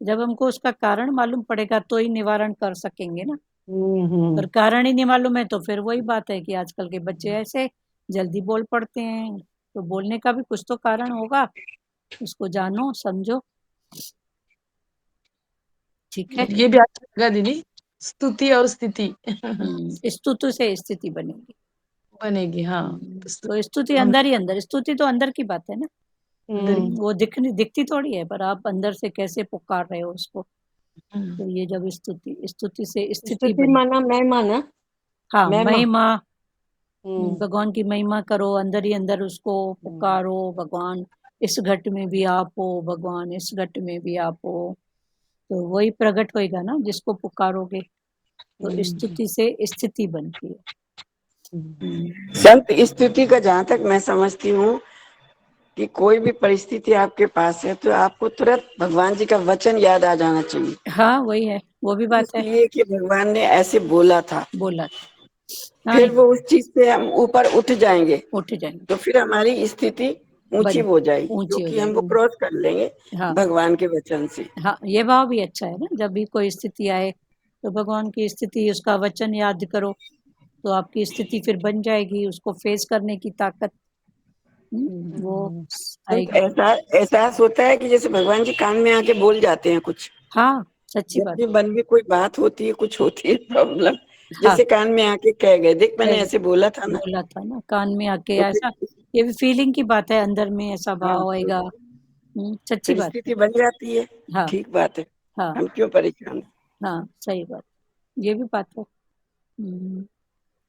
जब हमको उसका कारण मालूम पड़ेगा तो ही निवारण कर सकेंगे ना। पर कारण ही नहीं मालूम है तो फिर वही बात है कि आजकल के बच्चे ऐसे जल्दी बोल पड़ते हैं। तो बोलने का भी कुछ तो कारण होगा, उसको जानो समझो। ठीक है। ये भी अच्छा लगा दीदी, स्तुति और स्थिति। स्तुति से स्थिति बनेगी। बनेगी, हाँ। तो स्तुति हम अंदर ही अंदर, स्तुति तो अंदर की बात है ना। अंदर ही। वो दिखती थोड़ी है, पर आप अंदर से कैसे पुकार रहे हो उसको। तो ये जब स्तुति स्तुति से स्थिति स्तुति बने। माना महिमा ना। हाँ, महिमा। महिमा। भगवान की महिमा करो, अंदर ही अंदर उसको पुकारो। भगवान इस घट में भी आप हो, भगवान इस घट में भी आप हो। तो वही प्रकट होएगा ना जिसको पुकारोगे। तो स्तुति से स्थिति बनती है। संत स्तुति का जहाँ तक मैं समझती हूँ कि कोई भी परिस्थिति आपके पास है तो आपको तुरंत भगवान जी का वचन याद आ जाना चाहिए। हाँ वही है, वो भी बात है। इसलिए कि भगवान ने ऐसे बोला था, बोला था। हाँ, फिर वो उस चीज से हम ऊपर उठ जाएंगे उठ जाएंगे। तो फिर हमारी स्थिति ऊंची हो जाएगी, ऊंची हो क्योंकि हम वो जाएगी। क्रॉस कर लेंगे हाँ भगवान के वचन से। हाँ, ये भाव भी अच्छा है ना। जब भी कोई स्थिति आए तो भगवान की स्थिति, उसका वचन याद करो तो आपकी स्थिति फिर बन जाएगी। उसको फेस करने की ताकत वो तो आएगी। ऐसा एहसास होता है कि जैसे भगवान जी कान में आके बोल जाते हैं कुछ। हाँ सच्ची जब बात। भी मन में कोई बात होती है, कुछ होती है प्रॉब्लम, हाँ, जैसे कान में आके कह गए, देख मैंने ऐसे बोला था ना। बोला था ना कान में आके तो ऐसा। फिर ये भी फीलिंग की बात है, अंदर में ऐसा हाँ, भाव आएगा। सच्ची फिर बात है। स्थिति बन जाती है। हाँ ठीक बात है, हाँ हम क्यों परेशान। हाँ, सही बात। ये भी बात है।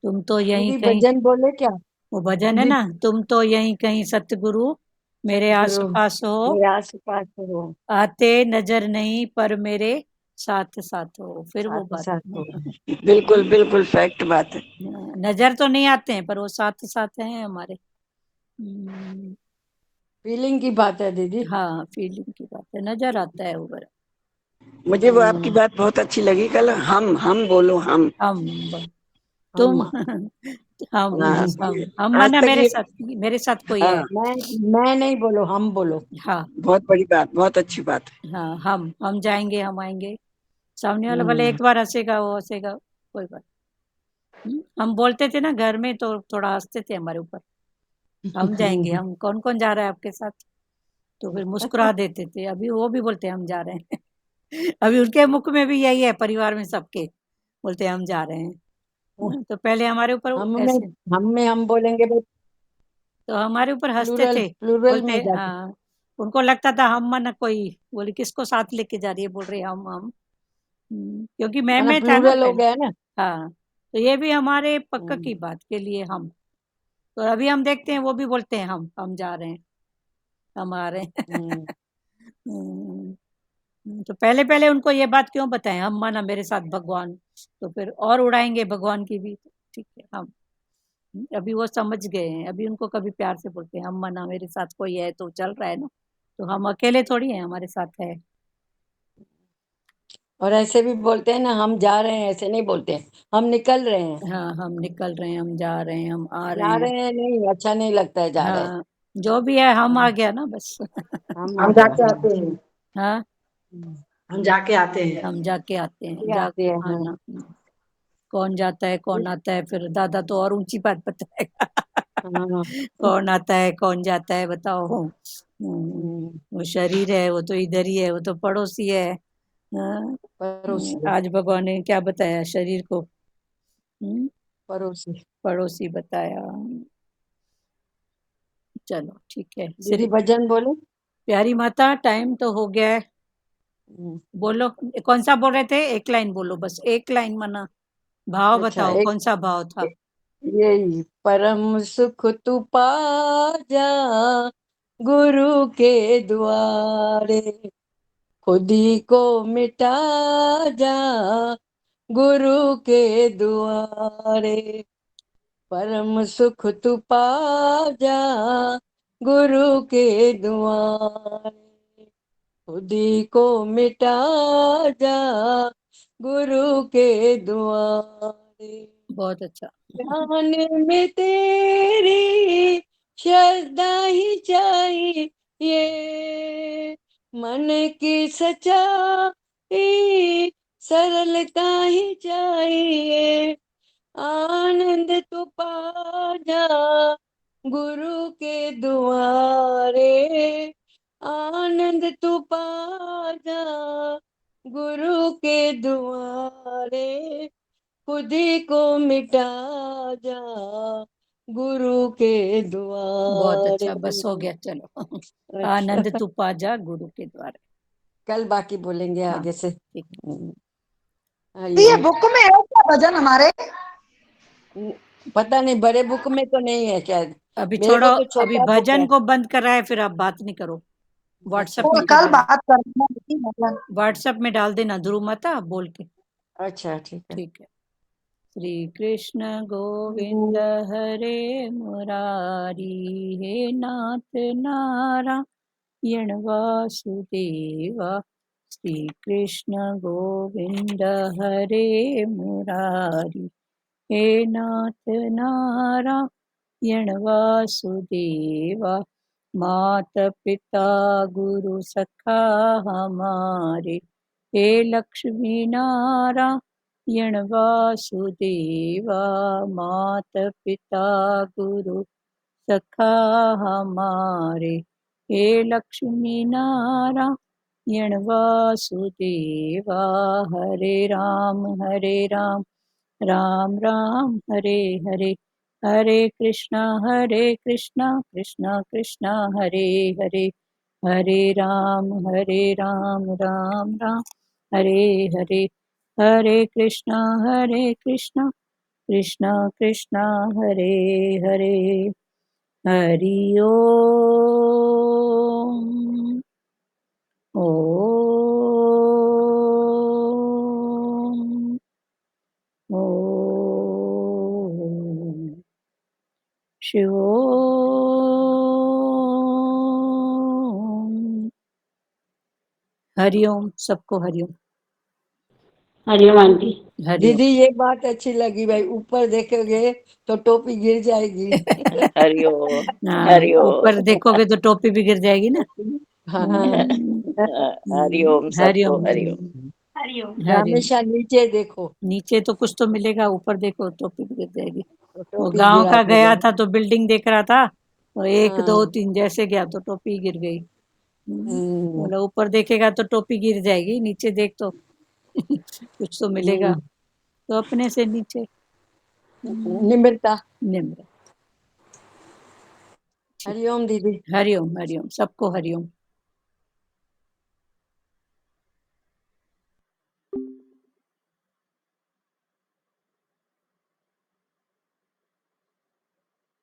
तुम तो यहीं दीदी कहीं, भजन बोले क्या? वो भजन है ना, तुम तो यहीं कहीं सतगुरु मेरे आस सतगुरु पास हो, मेरे आस पास हो, आते नजर नहीं पर मेरे साथ साथ हो। फिर वो साथ बात। साथ हो। बिल्कुल बिल्कुल फैक्ट बात है। नजर तो नहीं आते हैं पर वो साथ साथ हैं हमारे। फीलिंग की बात है दीदी। हाँ, फीलिंग की बात है, नजर आता है ऊपर। मुझे वो आपकी बात बहुत अच्छी लगी कल। हम बोलो हम। हम, तुम, हम हम हाँ, हम आज माना तक ये मेरे साथ कोई है। हाँ, मैं नहीं बोलो, हम बोलो। हाँ बहुत बड़ी बात, बहुत अच्छी बात है। हाँ, हम जाएंगे, हम आएंगे। सामने वाला भले एक बार हंसेगा, वो हंसेगा, कोई बात। हम बोलते थे ना घर में तो थोड़ा हंसते थे हमारे ऊपर। हम जाएंगे, हम कौन कौन जा रहा है आपके साथ, तो फिर मुस्कुरा देते थे। अभी वो भी बोलते हैं हम जा रहे हैं। अभी उनके मुख में भी यही है, परिवार में सबके बोलते हैं हम जा रहे हैं। तो पहले हमारे ऊपर हम में ऐसे, हम बोलेंगे तो तो हमारे ऊपर हंसते प्लूरल थे। प्लूरल बोलते में जाते। हाँ, उनको लगता था हम मन कोई, बोले किसको साथ लेके जा रही है, बोल रहे हम। क्योंकि मैं था ना प्लूरल हो पहले। गया ना। हाँ, तो ये भी हमारे पक्का की बात के लिए हम। तो अभी हम देखते हैं वो भी बोलते हैं हम जा रहे हैं। हम आ रहे हैं। तो पहले पहले उनको ये बात क्यों बताएं, हम माना मेरे साथ भगवान, तो फिर और उड़ाएंगे भगवान की भी। ठीक है, हम अभी वो समझ गए हैं, अभी उनको कभी प्यार से बोलते हैं हम माना मेरे साथ कोई है तो चल रहा है ना, तो हम अकेले थोड़ी हैं, हमारे साथ है। और ऐसे भी बोलते हैं ना, हम जा रहे हैं, ऐसे नहीं बोलते हैं, हम निकल रहे हैं। हाँ, हम निकल रहे हैं, हम जा रहे हैं, हम आ रहे जा हैं। रहे हैं नहीं, अच्छा नहीं लगता है जा रहे हैं। हाँ, जो भी है हम आ गया ना बस। हम हम जाके आते हैं, हाँ, हम जाके आते हैं। हम जाके आते हैं, ये आते हैं, हाँ। आना। कौन जाता है कौन आता है, फिर दादा तो और ऊंची बात बताएगा। हाँ। कौन आता है कौन जाता है बताओ। वो शरीर है, वो तो इधर ही है, वो तो पड़ोसी है। हाँ, पड़ोसी। आज भगवान ने क्या बताया शरीर को? पड़ोसी। पड़ोसी बताया। चलो ठीक है। दीदी भजन बोले। प्यारी माता, टाइम तो हो गया है, बोलो कौन सा बोल रहे थे, एक लाइन बोलो, बस एक लाइन मना, भाव अच्छा, बताओ एक कौन सा भाव था? यही, परम सुख तू पा जा गुरु के द्वारे, खुद ही को मिटा जा गुरु के द्वारे, परम सुख तू पा जा गुरु के द्वारे, खुद ही को मिटा जा गुरु के द्वारे। बहुत अच्छा। ध्यान में तेरी श्रद्धा ही चाहिए, मन की सच्चाई सरलता ही चाहिए, आनंद तू पा जा गुरु के द्वारे, आनंद तू पा जा गुरु के द्वारे, खुद ही को मिटा जा गुरु के बहुत द्वारे। अच्छा, बस हो गया, चलो। अच्छा, आनंद तू पा जा गुरु के द्वारे। कल बाकी बोलेंगे हाँ, आगे से। ठीक है। ये बुक में है क्या भजन हमारे? पता नहीं, बड़े बुक में तो नहीं है शायद, अभी मेरे छोड़ो, को तो अभी छोटा बुक है। भजन को बंद कर रहा है, फिर आप बात नहीं करो, व्हाट्सएप अच्छा में वो कर कल देना, बात करना। व्हाट्सएप में डाल देना ध्रुव माता बोल के। अच्छा, ठीक है। ठीक है। श्री कृष्ण गोविंद हरे मुरारी, हे नाथ नारायण वासुदेवा, श्री कृष्ण गोविंद हरे मुरारी, हे नाथ नारायण वासुदेवा, मात पिता गुरु सखा हमारे, हे लक्ष्मी नारायण वासुदेवा, मात पिता गुरु सखा हमारे, हे लक्ष्मी नारायण वासुदेवा, हरे राम राम राम हरे हरे, हरे कृष्णा कृष्णा कृष्णा हरे हरे, हरे राम राम राम हरे हरे, हरे कृष्णा कृष्णा कृष्णा हरे हरे, हरि ओम। ओम ओम शिवोम। हरिओम, सबको हरिओम। हरिओम आंटी। हरिओम। दीदी ये बात अच्छी लगी भाई, ऊपर देखोगे तो टोपी गिर जाएगी। हरिओम। हाँ, ऊपर हरिओम। देखोगे तो टोपी भी गिर जाएगी ना। हाँ। हरिओम, सबको हरिओम हरिओम। हरिओम। हमेशा नीचे देखो, नीचे तो कुछ तो मिलेगा, ऊपर देखो टोपी भी गिर जाएगी। तो वो टोपी गांव गिरा का गया देगा। था तो बिल्डिंग देख रहा था, तो 1 2 हाँ। 3 जैसे गया तो टोपी गिर गई। हम्म, बोला ऊपर देखेगा तो टोपी गिर जाएगी, नीचे देख तो कुछ तो मिलेगा, तो अपने से नीचे निम्रता। निम्र। हरिओम दीदी। हरिओम, सबको हरिओम।